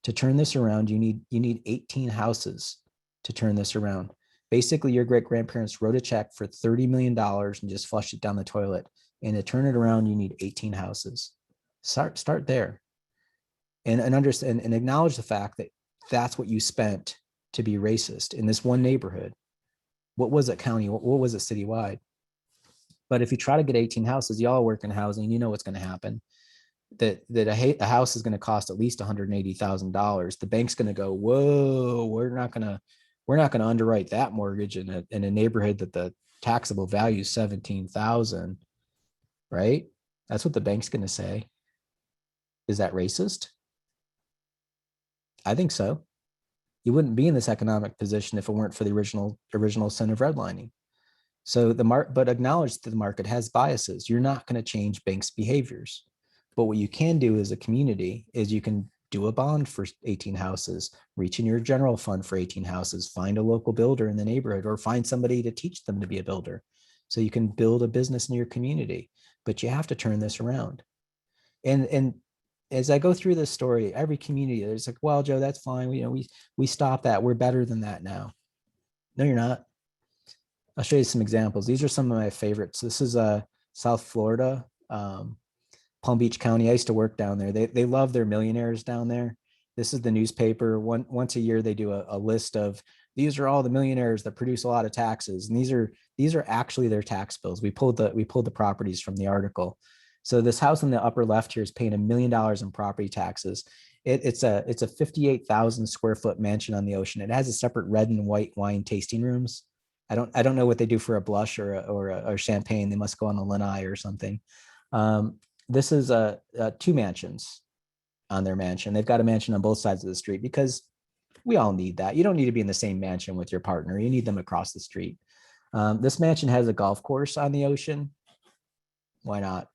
To turn this around, you need 18 houses to turn this around. Basically, your great grandparents wrote a check for $30 million and just flushed it down the toilet. And to turn it around, you need 18 houses. Start there, and understand and acknowledge the fact that that's what you spent to be racist in this one neighborhood. What was it county? What was it citywide? But if you try to get 18 houses, y'all work in housing, you know what's going to happen. That a house is going to cost at least $180,000. The bank's going to go, whoa, we're not going to underwrite that mortgage in a neighborhood that the taxable value is 17,000, right? That's what the bank's going to say. Is that racist? I think so. You wouldn't be in this economic position if it weren't for the original sin of redlining. So but acknowledge that the market has biases. You're not going to change banks' behaviors. But what you can do as a community is you can do a bond for 18 houses, reach in your general fund for 18 houses, find a local builder in the neighborhood, or find somebody to teach them to be a builder. So you can build a business in your community, but you have to turn this around. And as I go through this story, every community, there's like, well, Joe, that's fine. We stopped that. We're better than that now. No, you're not. I'll show you some examples. These are some of my favorites. This is South Florida. Palm Beach County. I used to work down there. They love their millionaires down there. This is the newspaper. Once a year, they do a list of, these are all the millionaires that produce a lot of taxes. And these are actually their tax bills. We pulled the properties from the article. So this house in the upper left here is paying $1 million in property taxes. It's a 58,000 square foot mansion on the ocean. It has a separate red and white wine tasting rooms. I don't know what they do for a blush or a champagne. They must go on a lanai or something. This is 2 mansions on their mansion. They've got a mansion on both sides of the street because we all need that. You don't need to be in the same mansion with your partner. You need them across the street. This mansion has a golf course on the ocean. Why not?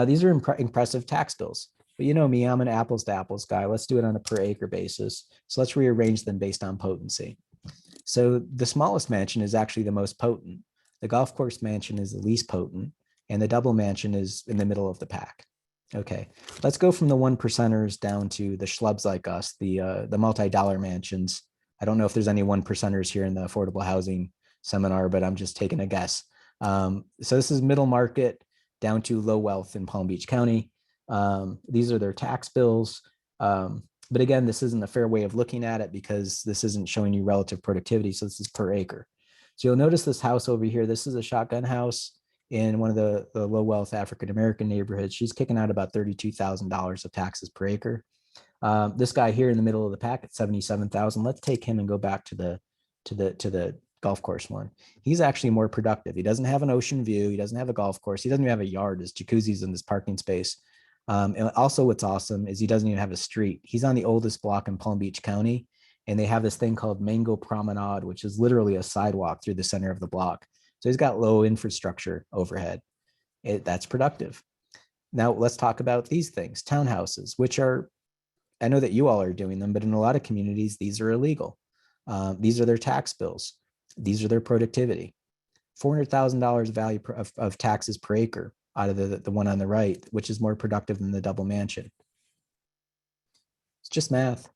These are impressive tax bills. But you know me, I'm an apples to apples guy. Let's do it on a per acre basis. So let's rearrange them based on potency. So the smallest mansion is actually the most potent. The golf course mansion is the least potent. And the double mansion is in the middle of the pack. Okay, let's go from the 1%ers down to the schlubs like us, the multi-dollar mansions. I don't know if there's any 1%ers here in the affordable housing seminar, but I'm just taking a guess. So this is middle market down to low wealth in Palm Beach County. These are their tax bills. But again, this isn't a fair way of looking at it because this isn't showing you relative productivity. So this is per acre. So you'll notice this house over here. This is a shotgun house in one of the low wealth African-American neighborhoods. She's kicking out about $32,000 of taxes per acre. This guy here in the middle of the pack at 77,000. Let's take him and go back to the golf course one. He's actually more productive. He doesn't have an ocean view. He doesn't have a golf course. He doesn't even have a yard. His jacuzzi's in this parking space. And also what's awesome is he doesn't even have a street. He's on the oldest block in Palm Beach County. And they have this thing called Mango Promenade, which is literally a sidewalk through the center of the block. So he's got low infrastructure overhead. That's productive. Now let's talk about these things, townhouses, which are, I know that you all are doing them, but in a lot of communities, these are illegal. These are their tax bills. These are their productivity. $400,000 value of taxes per acre out of the one on the right, which is more productive than the double mansion. It's just math.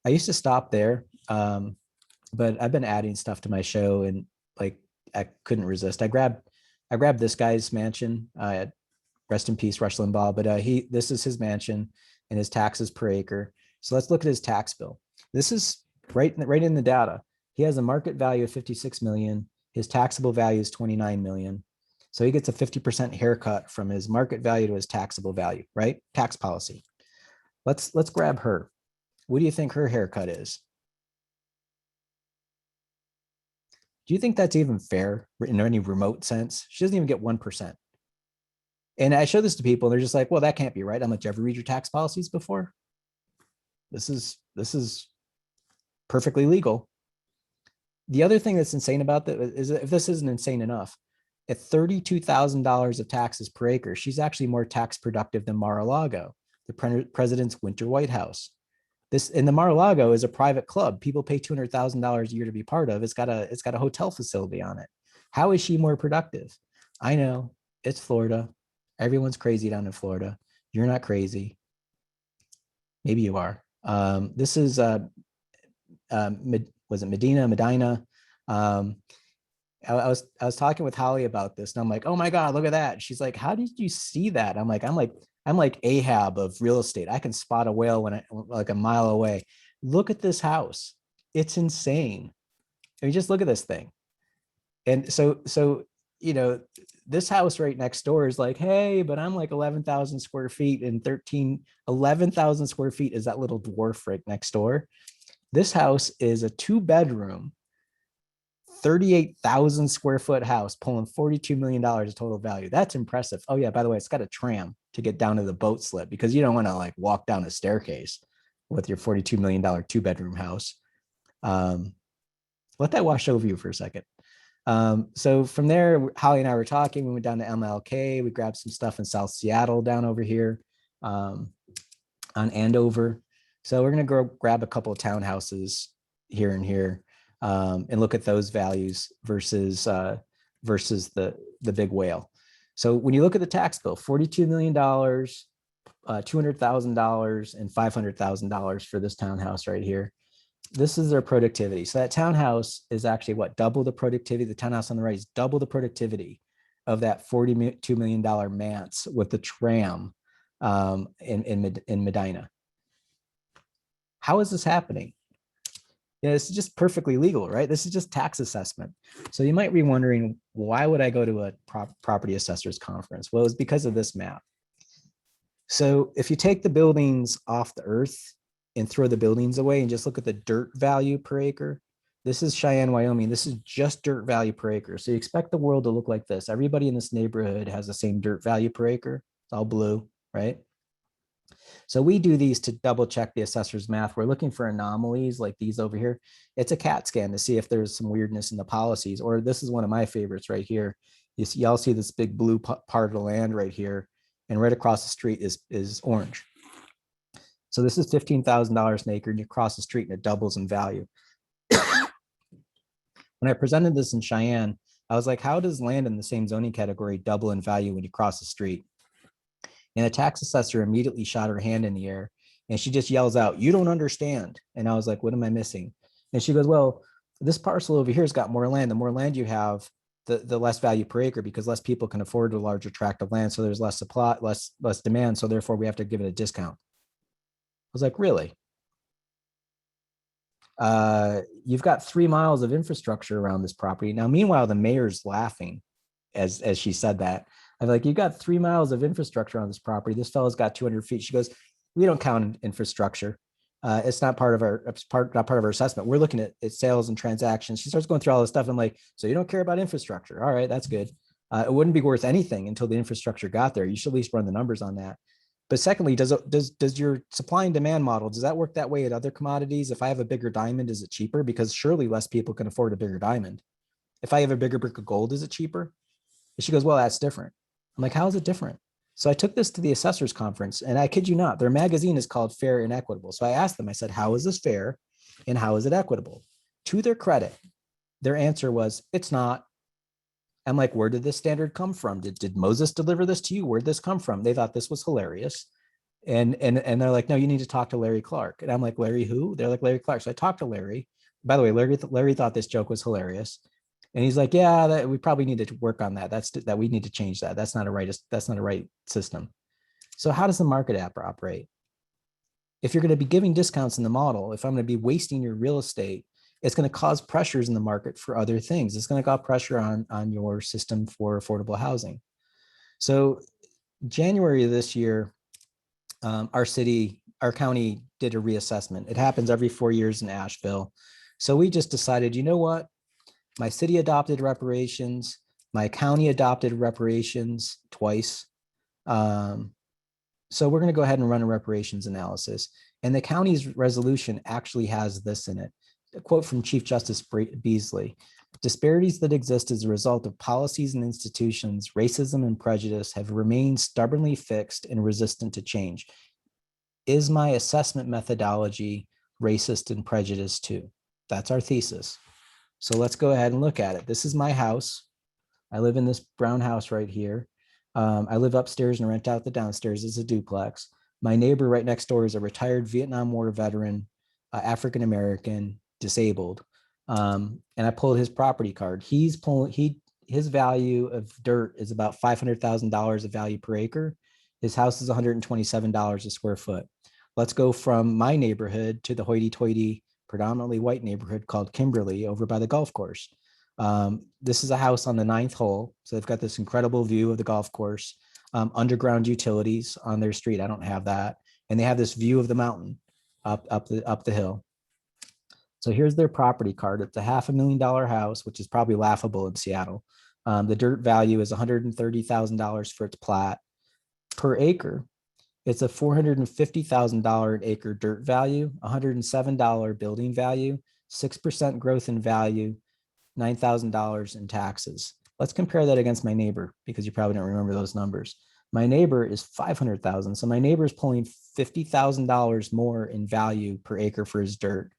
I used to stop there, but I've been adding stuff to my show, and like I couldn't resist. I grabbed this guy's mansion. Rest in peace, Rush Limbaugh. But this is his mansion and his taxes per acre. So let's look at his tax bill. This is right in the data. He has a market value of 56 million. His taxable value is 29 million. So he gets a 50% haircut from his market value to his taxable value, right? Tax policy. Let's grab her. What do you think her haircut is? Do you think that's even fair in any remote sense? She doesn't even get 1%. And I show this to people, and they're just like, well, that can't be right. I'm like, did you ever read your tax policies before? This is perfectly legal. The other thing that's insane about that is, if this isn't insane enough, at $32,000 of taxes per acre, she's actually more tax productive than Mar-a-Lago, the president's winter White House. The Mar-a-Lago is a private club. People pay $200,000 a year to be part of. It's got a hotel facility on it. How is she more productive? I know, it's Florida. Everyone's crazy down in Florida. You're not crazy. Maybe you are. This is was it Medina? I was talking with Holly about this, and I'm like, oh my God, look at that. She's like, how did you see that? I'm like Ahab of real estate. I can spot a whale when like a mile away. Look at this house. It's insane. I mean, just look at this thing. And so, you know, this house right next door is like, hey, but I'm like 11,000 square feet and 11,000 square feet is that little dwarf right next door. This house is a 2-bedroom, 38,000 square foot house pulling $42 million of total value. That's impressive. Oh yeah, by the way, it's got a tram to get down to the boat slip because you don't want to like walk down a staircase with your $42 million 2-bedroom house. Let that wash over you for a second. So from there, Holly and I were talking. We went down to MLK. We grabbed some stuff in South Seattle down over here on Andover. So we're going to go grab a couple of townhouses here and here and look at those values versus the big whale. So when you look at the tax bill, $42 million, $200,000 and $500,000 for this townhouse right here. This is their productivity. So that townhouse is actually what? Double the productivity. The townhouse on the right is double the productivity of that $42 million manse with the tram in Medina. How is this happening? Yeah, this is just perfectly legal, right? This is just tax assessment. So you might be wondering, why would I go to a property assessor's conference? Well, it's because of this map. So if you take the buildings off the earth and throw the buildings away and just look at the dirt value per acre, this is Cheyenne, Wyoming. This is just dirt value per acre. So you expect the world to look like this. Everybody in this neighborhood has the same dirt value per acre. It's all blue, right? So we do these to double check the assessor's math. We're looking for anomalies like these over here. It's a CAT scan to see if there's some weirdness in the policies, or this is one of my favorites right here. Y'all see this big blue part of the land right here, and right across the street is orange. So this is $15,000 an acre, and you cross the street and it doubles in value. When I presented this in Cheyenne, I was like, how does land in the same zoning category double in value when you cross the street? And the tax assessor immediately shot her hand in the air and she just yells out, "You don't understand." And I was like, what am I missing? And she goes, well, this parcel over here has got more land. The more land you have, the less value per acre, because less people can afford a larger tract of land. So there's less supply, less demand. So therefore we have to give it a discount. I was like, really? You've got 3 miles of infrastructure around this property. Now, meanwhile, the mayor's laughing as she said that. I'm like, you've got 3 miles of infrastructure on this property. This fellow's got 200 feet. She goes, we don't count infrastructure. It's not part of our, not part of our assessment. We're looking at sales and transactions. She starts going through all this stuff. I'm like, so you don't care about infrastructure? All right, that's good. It wouldn't be worth anything until the infrastructure got there. You should at least run the numbers on that. But secondly, does your supply and demand model, does that work that way at other commodities? If I have a bigger diamond, is it cheaper? Because surely less people can afford a bigger diamond. If I have a bigger brick of gold, is it cheaper? And she goes, well, that's different. I'm like, how is it different? So I took this to the assessors conference, and I kid you not, their magazine is called Fair and Equitable. So I asked them, I said, how is this fair and how is it equitable? To their credit, their answer was, it's not. I'm like, where did this standard come from? Did Moses deliver this to you? Where'd this come from? They thought this was hilarious. And they're like, no, you need to talk to Larry Clark. And I'm like, Larry who? They're like, Larry Clark. So I talked to Larry. By the way, Larry thought this joke was hilarious. And he's like, yeah, we probably need to work on that. That we need to change that. That's not a right system. So how does the market app operate? If you're going to be giving discounts in the model, if I'm going to be wasting your real estate, it's going to cause pressures in the market for other things. It's going to cause pressure on your system for affordable housing. So January of this year, our county did a reassessment. It happens every 4 years in Asheville. So we just decided, you know what? My city adopted reparations. My county adopted reparations twice. So we're going to go ahead and run a reparations analysis. And the county's resolution actually has this in it. A quote from Chief Justice Beasley: disparities that exist as a result of policies and institutions, racism and prejudice have remained stubbornly fixed and resistant to change. Is my assessment methodology racist and prejudiced too? That's our thesis. So let's go ahead and look at it. This is my house. I live in this brown house right here. I live upstairs and rent out the downstairs as a duplex. My neighbor right next door is a retired Vietnam War veteran, African-American, disabled. And I pulled his property card. His value of dirt is about $500,000 of value per acre. His house is $127 a square foot. Let's go from my neighborhood to the hoity-toity, predominantly white neighborhood called Kimberly over by the golf course. This is a house on the 9th hole. So they've got this incredible view of the golf course, underground utilities on their street. I don't have that. And they have this view of the mountain up the hill. So here's their property card. It's a $500,000 house, which is probably laughable in Seattle. The dirt value is $130,000 for its plat. Per acre, it's a $450,000 an acre dirt value, $107 building value, 6% growth in value, $9,000 in taxes. Let's compare that against my neighbor, because you probably don't remember those numbers. My neighbor is $500,000. So my neighbor is pulling $50,000 more in value per acre for his dirt.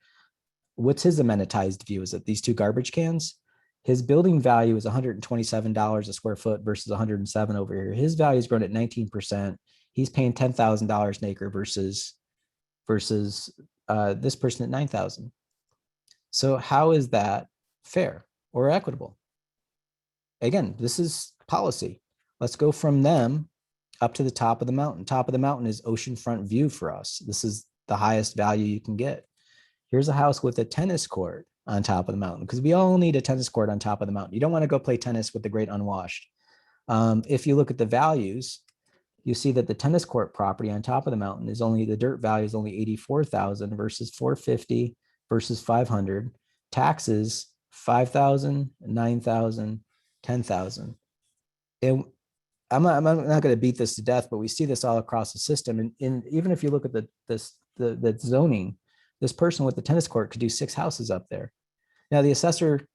What's his amenitized view? Is it these two garbage cans? His building value is $127 a square foot versus $107 over here. His value is grown at 19%. He's paying $10,000 an acre versus this person at $9,000. So how is that fair or equitable? Again, this is policy. Let's go from them up to the top of the mountain. Top of the mountain is oceanfront view for us. This is the highest value you can get. Here's a house with a tennis court on top of the mountain, because we all need a tennis court on top of the mountain. You don't want to go play tennis with the great unwashed. If you look at the values, you see that the tennis court property on top of the mountain is only, the dirt value is only 84,000 versus 450 versus 500. Taxes, 5,000, 9,000, 10,000. And I'm not going to beat this to death, but we see this all across the system. And even if you look at the zoning, this person with the tennis court could do 6 houses up there. Now the assessor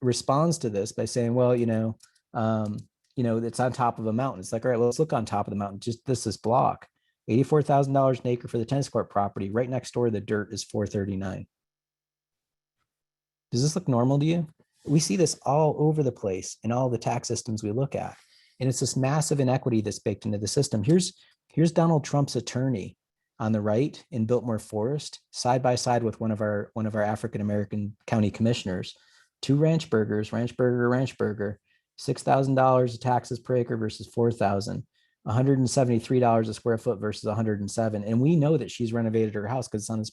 responds to this by saying, well, it's on top of a mountain. It's like, all right, well, let's look on top of the mountain. Just this block, $84,000 an acre for the tennis court property. Right next door, the dirt is $439. Does this look normal to you? We see this all over the place in all the tax systems we look at. And it's this massive inequity that's baked into the system. Here's Donald Trump's attorney on the right in Biltmore Forest, side by side with one of our African-American county commissioners, two ranch burgers, $6,000 of taxes per acre versus $4,000, $173 a square foot versus $107. And we know that she's renovated her house because it's on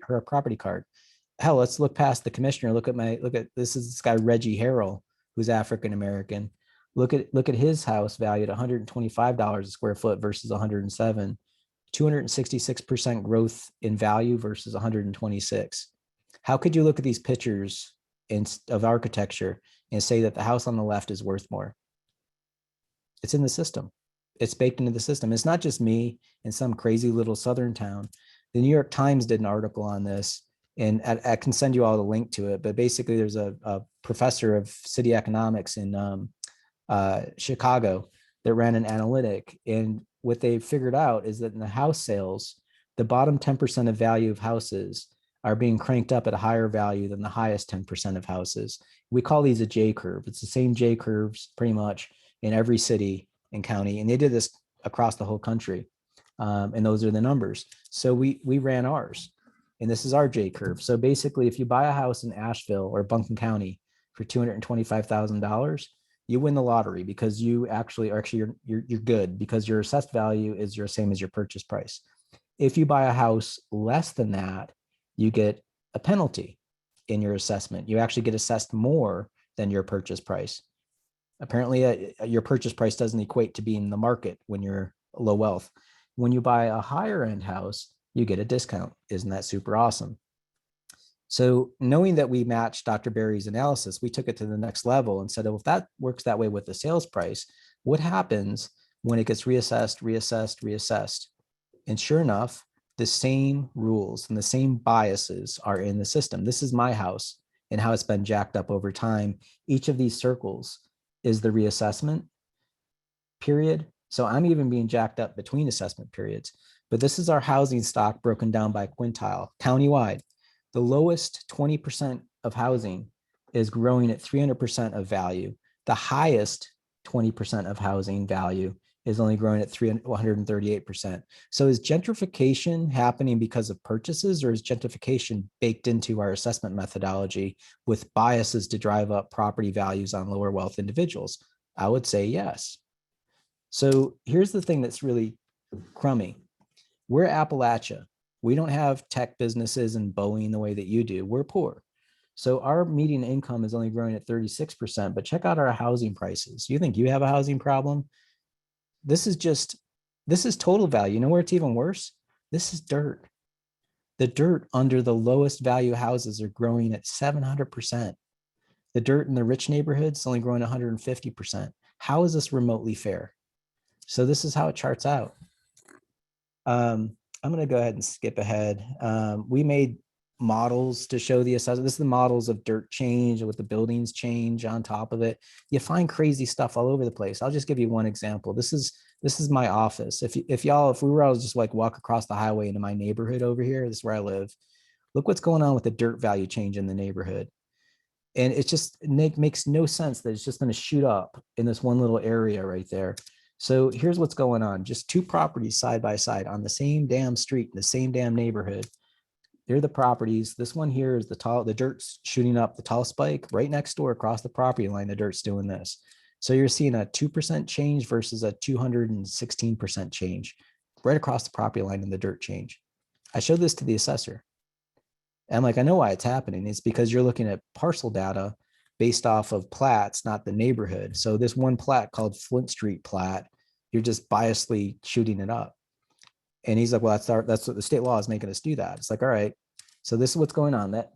her property card. Hell, let's look past the commissioner. Look at this guy, Reggie Harrell, who's African-American. Look at his house valued at $125 a square foot versus $107, 266% growth in value versus 126. How could you look at these pictures of architecture and say that the house on the left is worth more? It's in the system. It's baked into the system. It's not just me in some crazy little southern town. The New York Times did an article on this, and I can send you all the link to it. But basically, there's a professor of city economics in Chicago that ran an analytic, and what they figured out is that in the house sales, the bottom 10% of value of houses are being cranked up at a higher value than the highest 10% of houses. We call these a J curve. It's the same J curves pretty much in every city and county, and they did this across the whole country, and those are the numbers. So we ran ours, and this is our J curve. So basically, if you buy a house in Asheville or Buncombe County for $225,000, you win the lottery, because you're good, because your assessed value is your same as your purchase price. If you buy a house less than that, you get a penalty in your assessment. You actually get assessed more than your purchase price. Apparently, your purchase price doesn't equate to being in the market when you're low wealth. When you buy a higher end house, you get a discount. Isn't that super awesome? So knowing that we matched Dr. Berry's analysis, we took it to the next level and said, oh, if that works that way with the sales price, what happens when it gets reassessed? And sure enough, the same rules and the same biases are in the system. This is my house and how it's been jacked up over time. Each of these circles is the reassessment period. So I'm even being jacked up between assessment periods. But this is our housing stock broken down by quintile, countywide. The lowest 20% of housing is growing at 300% of value. The highest 20% of housing value is only growing at 138%. So is gentrification happening because of purchases, or is gentrification baked into our assessment methodology with biases to drive up property values on lower wealth individuals? I would say yes. So here's the thing that's really crummy. We're Appalachia. We don't have tech businesses and Boeing the way that you do. We're poor. So our median income is only growing at 36%, but check out our housing prices. You think you have a housing problem? This is total value. You know where it's even worse? This is dirt. The dirt under the lowest value houses are growing at 700%. The dirt in the rich neighborhoods is only growing 150%. How is this remotely fair? So this is how it charts out. I'm going to go ahead and skip ahead. We made models to show the assessment. This is the models of dirt change with the buildings change on top of it. You find crazy stuff all over the place. I'll just give you one example. This is my office. If we were all just like walk across the highway into my neighborhood over here, this is where I live. Look what's going on with the dirt value change in the neighborhood. And it makes no sense that it's just going to shoot up in this one little area right there. So here's what's going on. Just two properties side by side on the same damn street, in the same damn neighborhood. They're the properties. This one here is the dirt's shooting up the tall spike right next door across the property line. The dirt's doing this. So you're seeing a 2% change versus a 216% change right across the property line in the dirt change. I showed this to the assessor. And I'm like, I know why it's happening. It's because you're looking at parcel data based off of plats, not the neighborhood. So this one plat called Flint Street plat, you're just biasly shooting it up. And he's like, well, that's what the state law is making us do that. It's like, all right. So this is what's going on. That,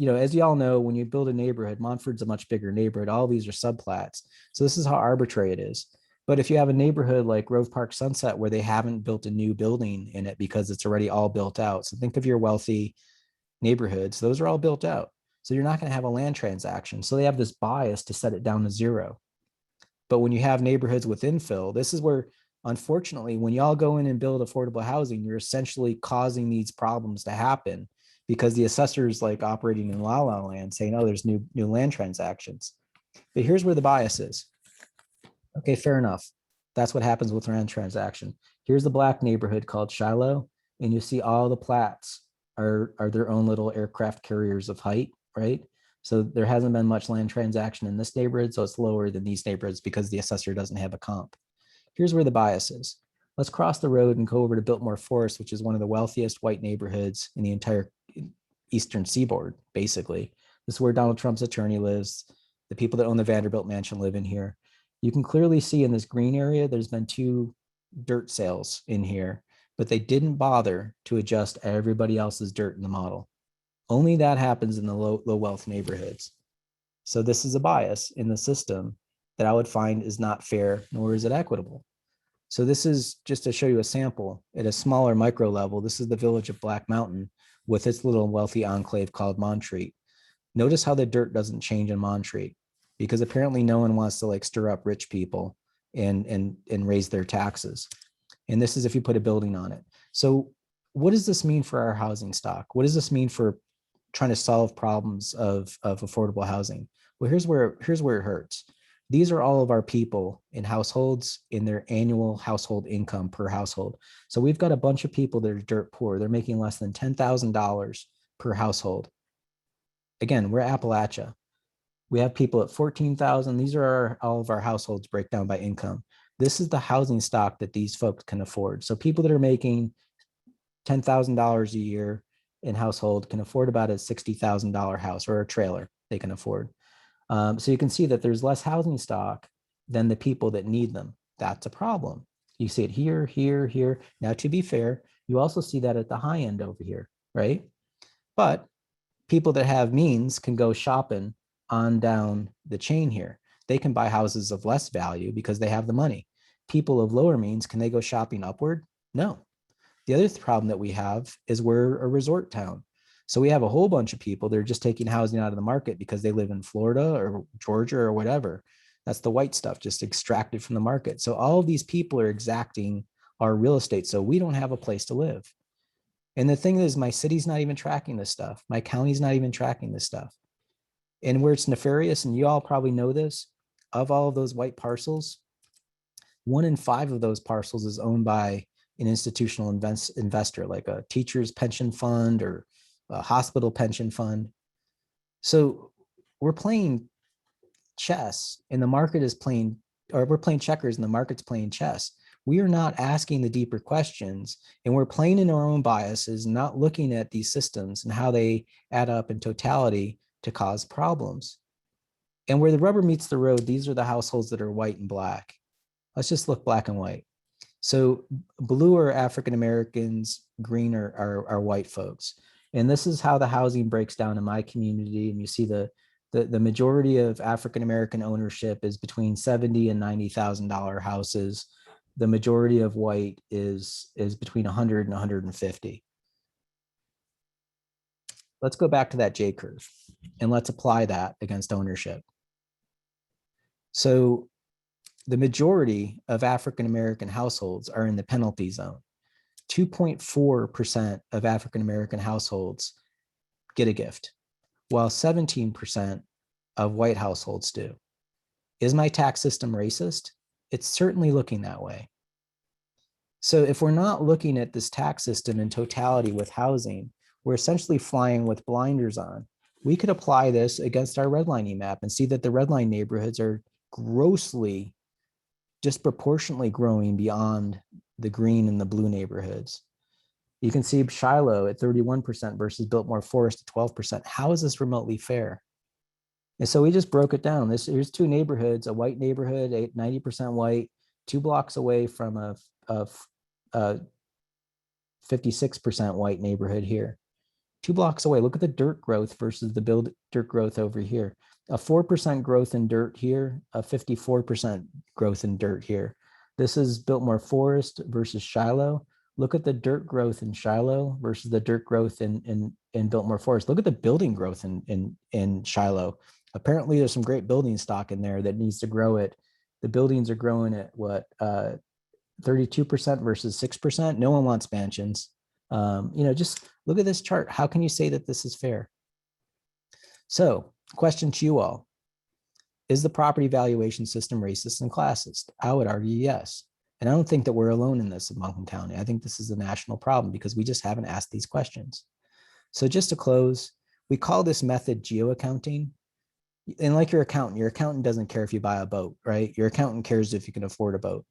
as you all know, when you build a neighborhood, Montford's a much bigger neighborhood. All these are subplats. So this is how arbitrary it is. But if you have a neighborhood like Grove Park Sunset, where they haven't built a new building in it because it's already all built out. So think of your wealthy neighborhoods. Those are all built out. So you're not going to have a land transaction. So they have this bias to set it down to zero. But when you have neighborhoods with infill, this is where, unfortunately, when y'all go in and build affordable housing, you're essentially causing these problems to happen, because the assessor's like operating in la la land saying, oh, there's new land transactions. But here's where the bias is. Okay, fair enough. That's what happens with land transaction. Here's the black neighborhood called Shiloh, and you see all the plats are their own little aircraft carriers of height, right? So there hasn't been much land transaction in this neighborhood, so it's lower than these neighborhoods because the assessor doesn't have a comp. Here's where the bias is. Let's cross the road and go over to Biltmore Forest, which is one of the wealthiest white neighborhoods in the entire eastern seaboard, basically. This is where Donald Trump's attorney lives. The people that own the Vanderbilt mansion live in here. You can clearly see in this green area, there's been 2 dirt sales in here, but they didn't bother to adjust everybody else's dirt in the model. Only that happens in the low wealth neighborhoods. So this is a bias in the system that I would find is not fair, nor is it equitable. So this is just to show you a sample at a smaller micro level. This is the village of Black Mountain with its little wealthy enclave called Montreat. Notice how the dirt doesn't change in Montreat, because apparently no one wants to like stir up rich people and raise their taxes. And this is if you put a building on it. So what does this mean for our housing stock? What does this mean for trying to solve problems of affordable housing? Well, here's where it hurts. These are all of our people in households in their annual household income per household. So we've got a bunch of people that are dirt poor. They're making less than $10,000 per household. Again, we're Appalachia. We have people at 14,000. These are all of our households break down by income. This is the housing stock that these folks can afford. So people that are making $10,000 a year in household can afford about a $60,000 house or a trailer they can afford. So you can see that there's less housing stock than the people that need them. That's a problem. You see it here, here, here. Now, to be fair, you also see that at the high end over here, right? But people that have means can go shopping on down the chain here. They can buy houses of less value because they have the money. People of lower means, can they go shopping upward? No. The other problem that we have is we're a resort town. So we have a whole bunch of people that are just taking housing out of the market because they live in Florida or Georgia or whatever. That's the white stuff, just extracted from the market. So all of these people are exacting our real estate. So we don't have a place to live. And the thing is, my city's not even tracking this stuff. My county's not even tracking this stuff. And where it's nefarious, and you all probably know this, of all of those white parcels, 1 in 5 of those parcels is owned by an institutional investor, like a teacher's pension fund or a hospital pension fund. So we're playing chess and the market is playing, or we're playing checkers and the market's playing chess. We are not asking the deeper questions, and we're playing in our own biases, not looking at these systems and how they add up in totality to cause problems. And where the rubber meets the road, these are the households that are white and black. Let's just look black and white. So blue are African Americans, green are white folks. And this is how the housing breaks down in my community. And you see the majority of African American ownership is between $70,000 and $90,000 houses. The majority of white is between 100 and 150. Let's go back to that J curve and let's apply that against ownership. So the majority of African American households are in the penalty zone. 2.4% of African American households get a gift, while 17% of white households do. Is my tax system racist? It's certainly looking that way. So if we're not looking at this tax system in totality with housing, we're essentially flying with blinders on. We could apply this against our redlining map and see that the redline neighborhoods are grossly, disproportionately growing beyond the green and the blue neighborhoods. You can see Shiloh at 31% versus Biltmore Forest at 12%. How is this remotely fair? And so we just broke it down. Here's 2 neighborhoods, a white neighborhood, 90% white, 2 blocks away from a 56% white neighborhood here. 2 blocks away, look at the dirt growth versus the dirt growth over here. A 4% growth in dirt here, a 54% growth in dirt here. This is Biltmore Forest versus Shiloh. Look at the dirt growth in Shiloh versus the dirt growth in Biltmore Forest. Look at the building growth in Shiloh. Apparently there's some great building stock in there that needs to grow it. The buildings are growing at what, 32% versus 6%. No one wants mansions. Just look at this chart. How can you say that this is fair? So question to you all. Is the property valuation system racist and classist? I would argue yes. And I don't think that we're alone in this in Montgomery County. I think this is a national problem because we just haven't asked these questions. So just to close, we call this method geoaccounting. And like your accountant doesn't care if you buy a boat, right? Your accountant cares if you can afford a boat.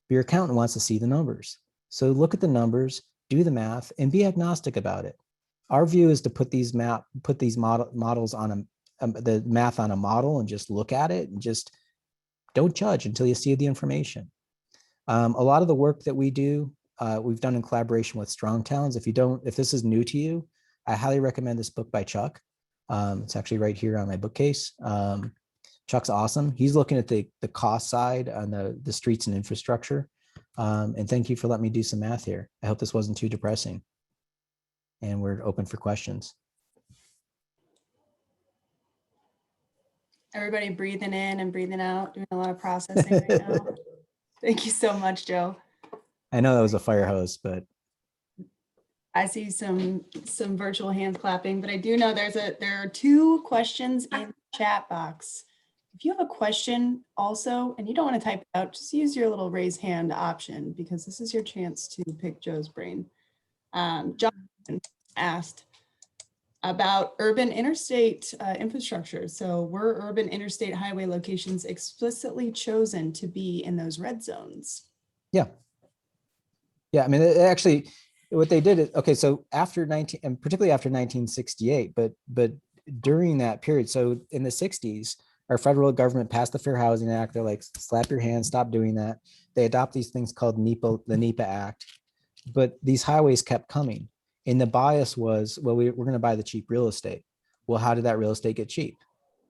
But your accountant wants to see the numbers. So look at the numbers, do the math, and be agnostic about it. Our view is to put these models on the math on a model and just look at it and just don't judge until you see the information. A lot of the work that we do, we've done in collaboration with Strong Towns. If this is new to you, I highly recommend this book by Chuck. It's actually right here on my bookcase. Chuck's awesome. He's looking at the cost side on the streets and infrastructure. And thank you for letting me do some math here. I hope this wasn't too depressing. And we're open for questions. Everybody breathing in and breathing out, doing a lot of processing right now. Thank you so much, Joe. I know that was a fire hose, but I see some virtual hand clapping, but I do know there are 2 questions in the chat box. If you have a question also, and you don't want to type it out, just use your little raise hand option because this is your chance to pick Joe's brain. Jonathan asked about urban interstate infrastructure. So were urban interstate highway locations explicitly chosen to be in those red zones? Yeah. Yeah, I mean, actually, what they did is, okay, so after and particularly after 1968, but during that period, so in the 60s, our federal government passed the Fair Housing Act. They're like, slap your hands, stop doing that. They adopt these things called the NEPA Act, but these highways kept coming. And the bias was, well, we're going to buy the cheap real estate. Well, how did that real estate get cheap?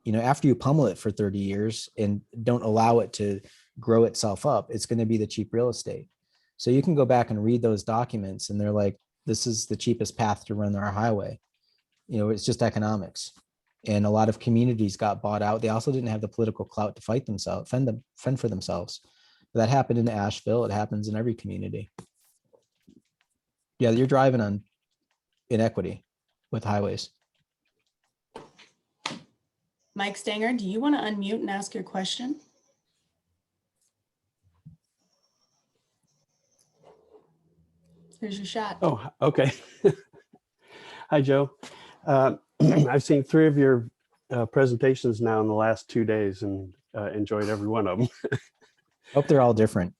You know, after you pummel it for 30 years and don't allow it to grow itself up, it's going to be the cheap real estate. So you can go back and read those documents and they're like, this is the cheapest path to run our highway. You know, it's just economics. And a lot of communities got bought out. They also didn't have the political clout to fight themselves, fend for themselves. That happened in Asheville. It happens in every community. Yeah, you're driving on inequity with highways. Mike Stanger, do you want to unmute and ask your question? Here's your shot. Oh, okay. Hi, Joe. I've seen 3 of your presentations now in the last 2 days and enjoyed every one of them. Hope they're all different.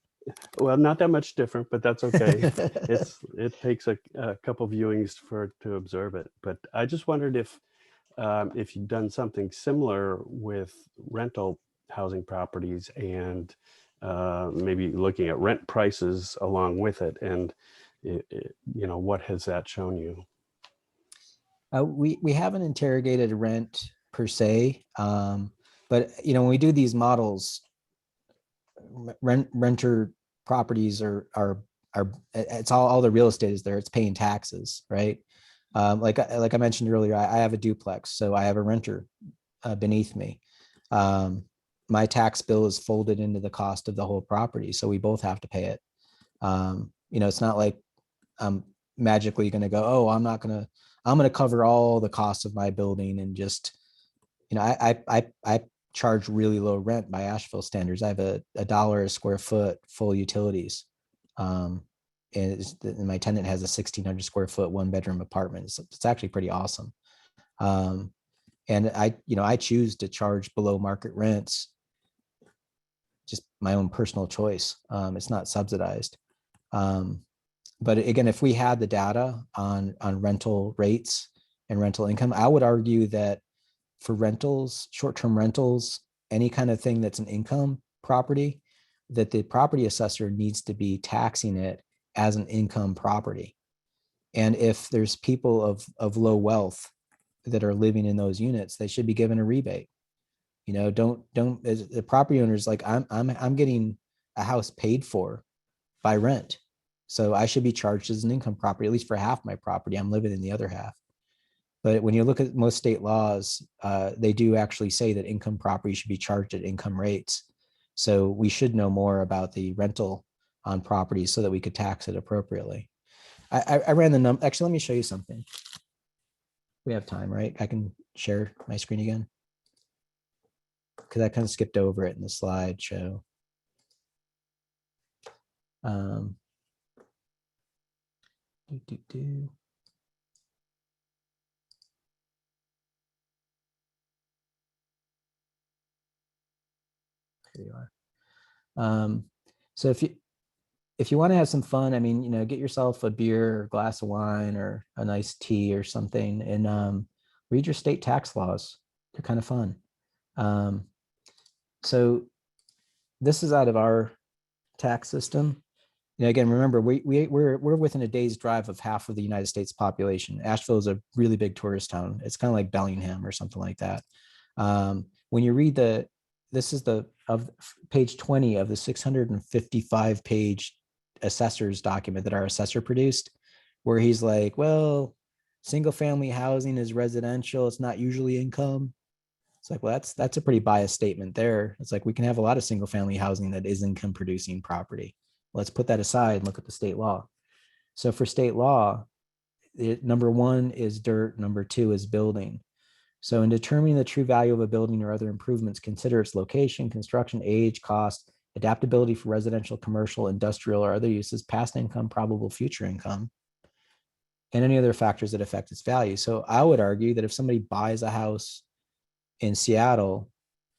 Well, not that much different, but that's okay. It takes a couple viewings to observe it. But I just wondered if you've done something similar with rental housing properties and maybe looking at rent prices along with it, and you know, what has that shown you? We haven't interrogated rent per se, but you know, when we do these models, renter properties are it's all the real estate is there. It's paying taxes, right? Like I mentioned earlier, I have a duplex, so I have a renter beneath me. My tax bill is folded into the cost of the whole property, so we both have to pay it. You know, it's not like I'm magically going to go, oh, I'm going to cover all the costs of my building and just, you know, I charge really low rent by Asheville standards. I have a $1 a square foot full utilities. And my tenant has a 1,600 square foot 1-bedroom apartment. It's actually pretty awesome. And I choose to charge below market rents, just my own personal choice. It's not subsidized. But again, if we had the data on rental rates and rental income, I would argue that for rentals, short-term rentals, any kind of thing that's an income property, that the property assessor needs to be taxing it as an income property. And if there's people of low wealth that are living in those units, they should be given a rebate. You know, don't as the property owners, like I'm getting a house paid for by rent. So I should be charged as an income property, at least for half my property. I'm living in the other half. But when you look at most state laws, they do actually say that income property should be charged at income rates. So we should know more about the rental on properties so that we could tax it appropriately. I ran the number. Actually, let me show you something. We have time, right? I can share my screen again. because I kind of skipped over it in the slideshow. Do. Here you are. So if you want to have some fun, I mean, you know, get yourself a beer or a glass of wine or a nice tea or something, and read your state tax laws. They're kind of fun. So this is out of our tax system. You know, again, remember, we're within a day's drive of half of the United States population. Asheville is a really big tourist town. It's kind of like Bellingham or something like that. When you read this is of page 20 of the 655 page assessor's document that our assessor produced, where he's like, well, single family housing is residential. It's not usually income. It's like, well, that's a pretty biased statement there. It's like, we can have a lot of single family housing that is income producing property. Let's put that aside and look at the state law. So for state law, number one is dirt, number two is building. So in determining the true value of a building or other improvements, consider its location, construction, age, cost, adaptability for residential, commercial, industrial, or other uses, past income, probable future income, and any other factors that affect its value. So I would argue that if somebody buys a house in Seattle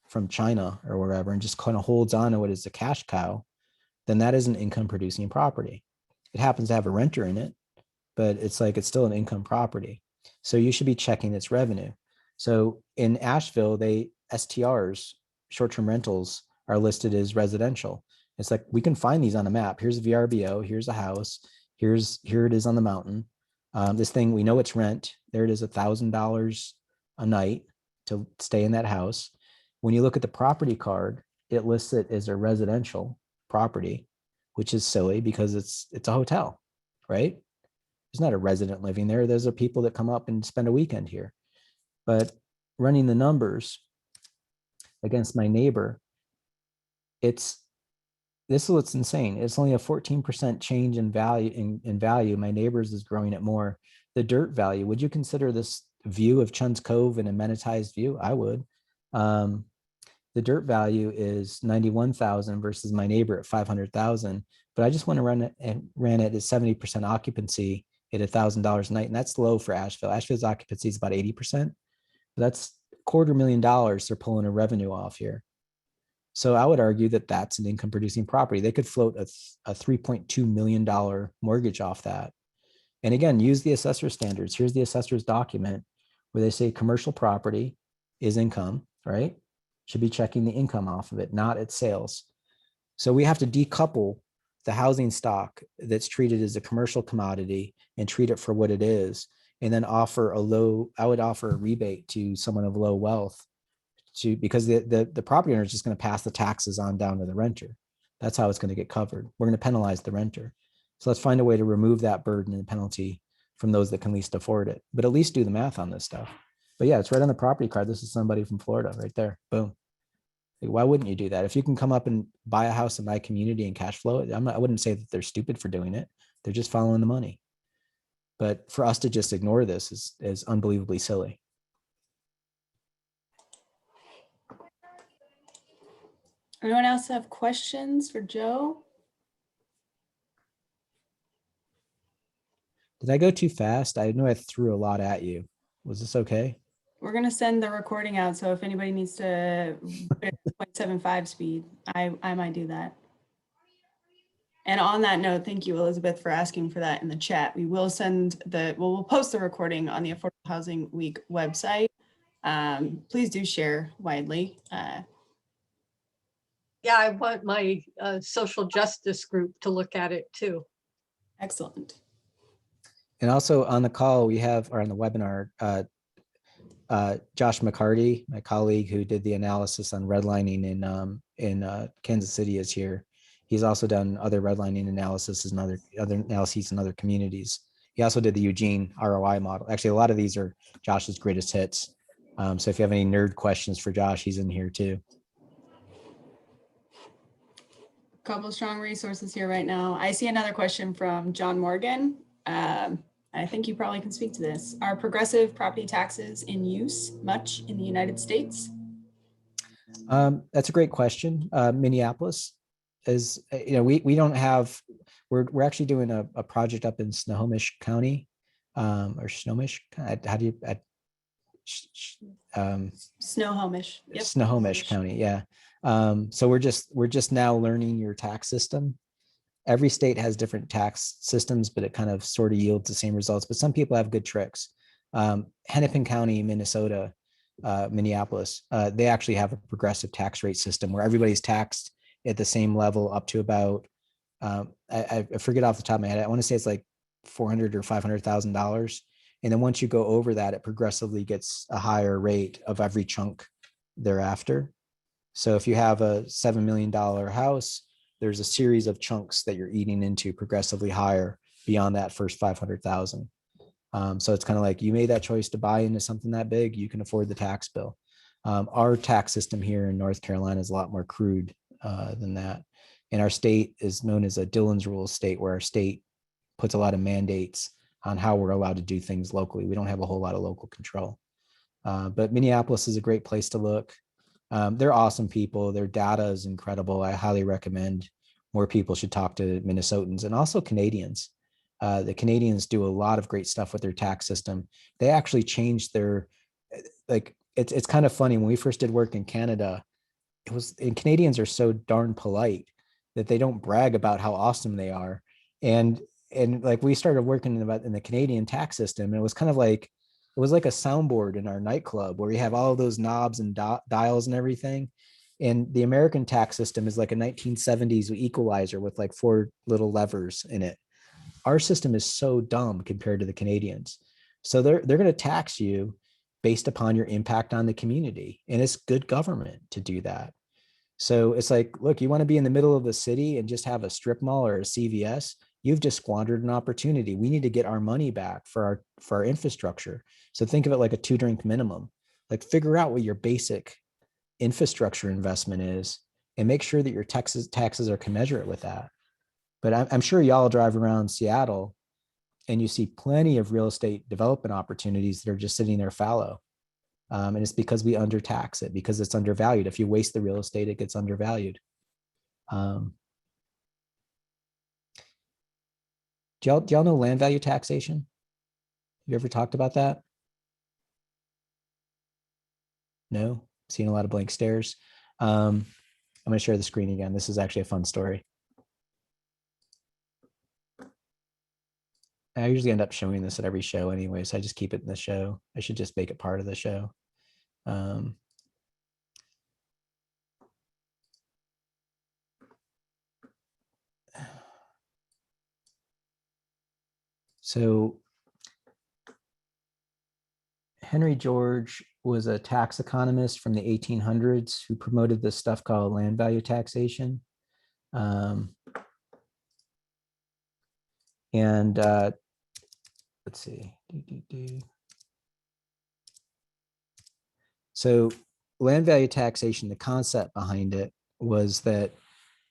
from China or wherever and just kind of holds on to it as a cash cow, then that is an income producing property. It happens to have a renter in it, but it's still an income property. So you should be checking its revenue. So in Asheville, STRs, short-term rentals, are listed as residential. It's like, we can find these on a map. Here's a VRBO, here's a house, here it is on the mountain. This thing, we know it's rent. There it is, $1,000 a night to stay in that house. When you look at the property card, it lists it as a residential property, which is silly because it's a hotel, right? There's not a resident living there. Those are people that come up and spend a weekend here. But running the numbers against my neighbor, this is what's insane. It's only a 14% change in value. In value, my neighbor's is growing it more. The dirt value, would you consider this view of Chun's Cove an amenitized view? I would. The dirt value is 91,000 versus my neighbor at 500,000. But I just want to ran it at 70% occupancy at $1,000 a night, and that's low for Asheville. Asheville's occupancy is about 80%. That's $250,000 they're pulling a revenue off here. So I would argue that that's an income producing property. They could float a $3.2 million mortgage off that. And again, use the assessor standards. Here's the assessor's document where they say commercial property is income, right? Should be checking the income off of it, not its sales. So we have to decouple the housing stock that's treated as a commercial commodity and treat it for what it is. And then I would offer a rebate to someone of low wealth because the property owner is just going to pass the taxes on down to the renter. That's how it's going to get covered. We're going to penalize the renter. So let's find a way to remove that burden and penalty from those that can least afford it, but at least do the math on this stuff. But yeah, it's right on the property card. This is somebody from Florida right there. Boom. Why wouldn't you do that? If you can come up and buy a house in my community and cash flow it, I wouldn't say that they're stupid for doing it. They're just following the money. But for us to just ignore this is unbelievably silly. Anyone else have questions for Joe? Did I go too fast? I know I threw a lot at you. Was this okay? We're going to send the recording out. So if anybody needs to 0.75 speed, I might do that. And on that note, thank you, Elizabeth, for asking for that in the chat. We will we'll post the recording on the Affordable Housing Week website. Please do share widely. Yeah, I want my social justice group to look at it too. Excellent. And also on the call we have, or on the webinar, Josh McCarty, my colleague who did the analysis on redlining in Kansas City, is here. He's also done other redlining analysis and other analyses in other communities. He also did the Eugene ROI model. Actually, a lot of these are Josh's greatest hits. So if you have any nerd questions for Josh, he's in here too. Couple of strong resources here right now. I see another question from John Morgan. I think you probably can speak to this. Are progressive property taxes in use much in the United States? That's a great question. Minneapolis is, we don't have, we're actually doing a project up in Snohomish County, or Snohomish. How do you, Snohomish. Yep. Snohomish County, yeah. So we're just now learning your tax system. Every state has different tax systems, but it kind of sort of yields the same results. But some people have good tricks. Hennepin County, Minnesota, Minneapolis, they actually have a progressive tax rate system where everybody's taxed at the same level up to about, I forget off the top of my head, I want to say it's like $400,000 or $500,000. And then once you go over that, it progressively gets a higher rate of every chunk thereafter. So if you have a $7 million house, there's a series of chunks that you're eating into progressively higher beyond that first 500,000. So it's kind of like you made that choice to buy into something that big, you can afford the tax bill. Our tax system here in North Carolina is a lot more crude than that. And our state is known as a Dillon's Rule state, where our state puts a lot of mandates on how we're allowed to do things locally. We don't have a whole lot of local control. But Minneapolis is a great place to look. They're awesome people. Their data is incredible. I highly recommend more people should talk to Minnesotans and also Canadians. The Canadians do a lot of great stuff with their tax system. They actually changed their, like, it's kind of funny. When we first did work in Canada, and Canadians are so darn polite that they don't brag about how awesome they are. And like we started working in the Canadian tax system, and it was kind of like, it was like a soundboard in our nightclub where you have all of those knobs and dials and everything. And the American tax system is like a 1970s equalizer with like 4 little levers in it. Our system is so dumb compared to the Canadians. So they're going to tax you based upon your impact on the community. And it's good government to do that. So it's like, look, you want to be in the middle of the city and just have a strip mall or a CVS, you've just squandered an opportunity. We need to get our money back for our infrastructure. So think of it like a 2-drink minimum. Like, figure out what your basic infrastructure investment is and make sure that your taxes are commensurate with that. But I'm sure y'all drive around Seattle and you see plenty of real estate development opportunities that are just sitting there fallow. And it's because we undertax it, because it's undervalued. If you waste the real estate, it gets undervalued. Do y'all know land value taxation? Have you ever talked about that? No? Seeing a lot of blank stares. I'm going to share the screen again. This is actually a fun story. I usually end up showing this at every show anyway, so I just keep it in the show. I should just make it part of the show. So Henry George was a tax economist from the 1800s who promoted this stuff called land value taxation. Let's see. So land value taxation, the concept behind it was that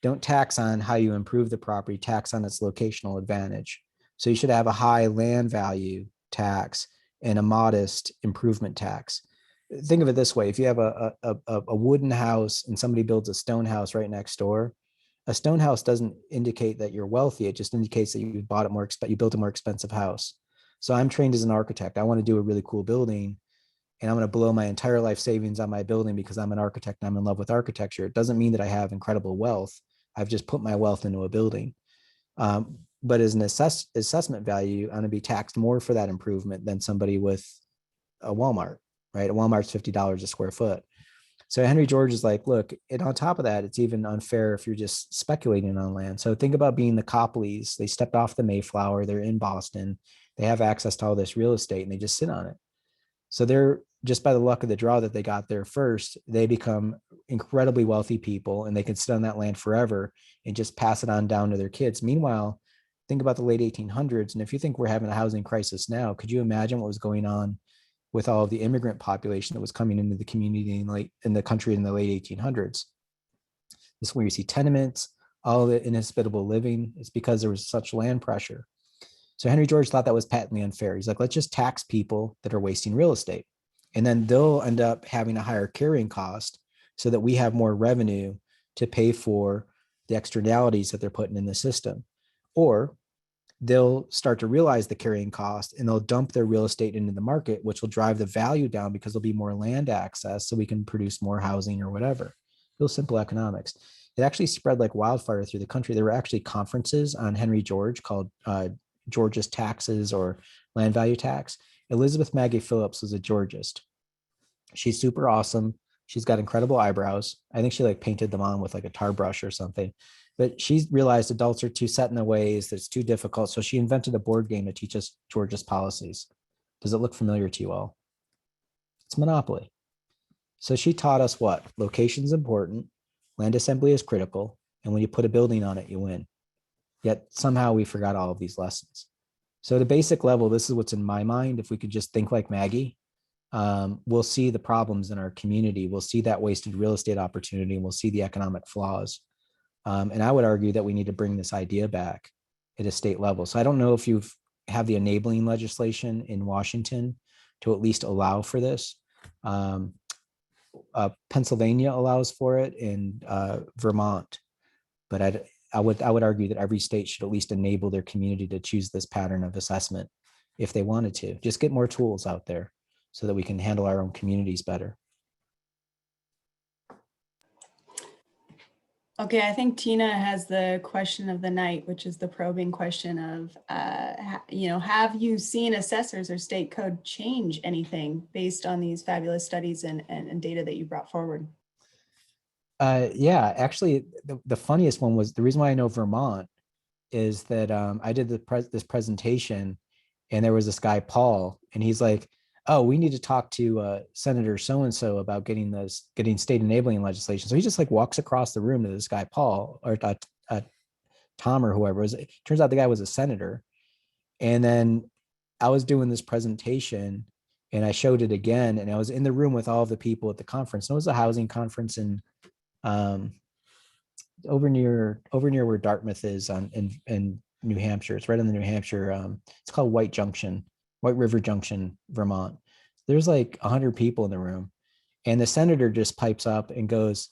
don't tax on how you improve the property, tax on its locational advantage. So you should have a high land value tax and a modest improvement tax. Think of it this way. If you have a wooden house and somebody builds a stone house right next door, a stone house doesn't indicate that you're wealthy. It just indicates that you bought it you built a more expensive house. So I'm trained as an architect. I want to do a really cool building, and I'm going to blow my entire life savings on my building because I'm an architect and I'm in love with architecture. It doesn't mean that I have incredible wealth. I've just put my wealth into a building. But as an assessment value, I'm going to be taxed more for that improvement than somebody with a Walmart, right? A Walmart's $50 a square foot. So Henry George is like, look, and on top of that, it's even unfair if you're just speculating on land. So think about being the Copleys. They stepped off the Mayflower. They're in Boston. They have access to all this real estate and they just sit on it. So they're, just by the luck of the draw that they got there first, they become incredibly wealthy people and they can sit on that land forever and just pass it on down to their kids. Meanwhile, think about the late 1800s. And if you think we're having a housing crisis now, could you imagine what was going on with all of the immigrant population that was coming into the community in the country in the late 1800s? This is where you see tenements, all the inhospitable living. It's because there was such land pressure. So Henry George thought that was patently unfair. He's like, let's just tax people that are wasting real estate. And then they'll end up having a higher carrying cost. so that we have more revenue to pay for the externalities that they're putting in the system. Or they'll start to realize the carrying cost and they'll dump their real estate into the market, which will drive the value down because there'll be more land access so we can produce more housing or whatever. Real simple economics. It actually spread like wildfire through the country. There were actually conferences on Henry George called Georgist taxes or land value tax. Elizabeth Maggie Phillips was a Georgist. She's super awesome. She's got incredible eyebrows. I think she like painted them on with like a tar brush or something. But she realized adults are too set in their ways, that it's too difficult. So she invented a board game to teach us Georgist policies. Does it look familiar to you all? It's Monopoly. So she taught us what? Location is important, land assembly is critical, and when you put a building on it, you win. Yet somehow we forgot all of these lessons. So at a basic level, this is what's in my mind. If we could just think like Maggie, we'll see the problems in our community. We'll see that wasted real estate opportunity, and we'll see the economic flaws. And I would argue that we need to bring this idea back at a state level. So I don't know if you have the enabling legislation in Washington to at least allow for this. Pennsylvania allows for it, in Vermont, but I would argue that every state should at least enable their community to choose this pattern of assessment if they wanted to. Just get more tools out there so that we can handle our own communities better. Okay, I think Tina has the question of the night, which is the probing question of, have you seen assessors or state code change anything based on these fabulous studies and data that you brought forward? Yeah, actually, the funniest one was, the reason why I know Vermont is that I did this presentation, and there was this guy, Paul, and he's like, oh, we need to talk to Senator so-and-so about getting state enabling legislation. So he just like walks across the room to this guy, Paul, or Tom or whoever. It turns out the guy was a senator. And then I was doing this presentation and I showed it again, and I was in the room with all of the people at the conference. And it was a housing conference in over near where Dartmouth is in New Hampshire. It's right on the New Hampshire. It's called White River Junction, Vermont. There's like 100 people in the room, and the senator just pipes up and goes,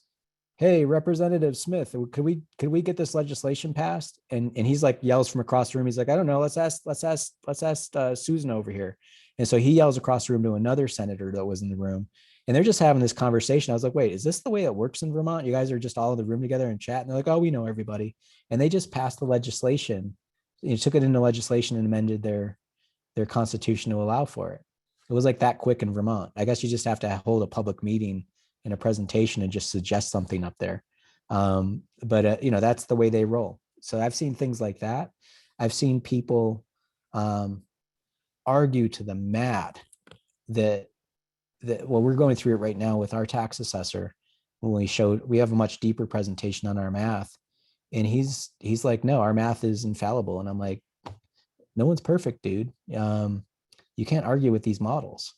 "Hey, Representative Smith, could we get this legislation passed?" And he's like, yells from across the room. He's like, "I don't know. Let's ask Susan over here." And so he yells across the room to another senator that was in the room, and they're just having this conversation. I was like, "Wait, is this the way it works in Vermont? You guys are just all in the room together and chat?" And they're like, "Oh, we know everybody." And they just passed the legislation. You took it into legislation and amended their constitution to allow for it. It was like that quick in Vermont. I guess you just have to hold a public meeting and a presentation and just suggest something up there. But that's the way they roll. So I've seen things like that. I've seen people argue to the mat that well, we're going through it right now with our tax assessor. When we have a much deeper presentation on our math, and he's like, "No, our math is infallible." And I'm like, no one's perfect, dude. You can't argue with these models.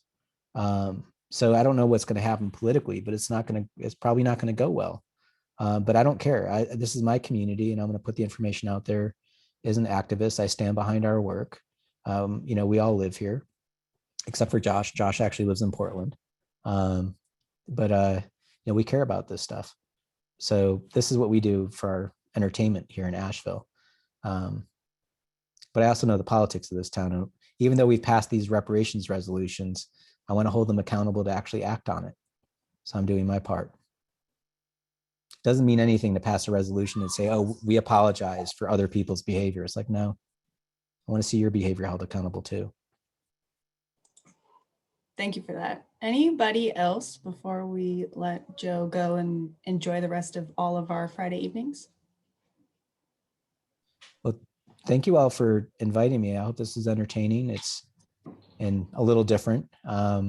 So I don't know what's going to happen politically, but it's probably not going to go well. But I don't care. This is my community, and I'm going to put the information out there. As an activist, I stand behind our work. We all live here, except for Josh. Josh actually lives in Portland. But we care about this stuff. So this is what we do for our entertainment here in Asheville. But I also know the politics of this town. Even though we've passed these reparations resolutions, I want to hold them accountable to actually act on it. So I'm doing my part. Doesn't mean anything to pass a resolution and say, "Oh, we apologize for other people's behavior." It's like, no, I want to see your behavior held accountable too. Thank you for that. Anybody else before we let Joe go and enjoy the rest of all of our Friday evenings? Well, thank you all for inviting me. I hope this is entertaining. It's and a little different. Yeah,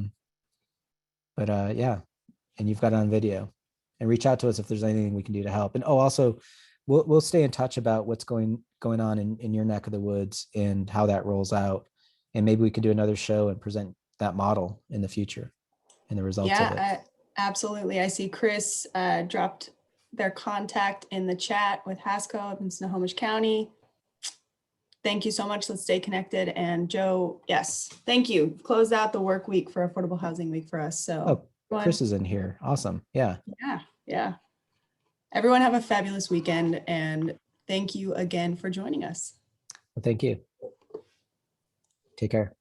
and you've got it on video. And reach out to us if there's anything we can do to help. And also, we'll stay in touch about what's going on in your neck of the woods and how that rolls out. And maybe we could do another show and present that model in the future and the results of it. Absolutely. I see Chris dropped their contact in the chat with Hasco up in Snohomish County. Thank you so much. Let's stay connected. And Joe, yes, thank you. Closed out the work week for Affordable Housing Week for us. So Chris is in here. Awesome. Yeah. Yeah. Everyone have a fabulous weekend, and thank you again for joining us. Well, thank you. Take care.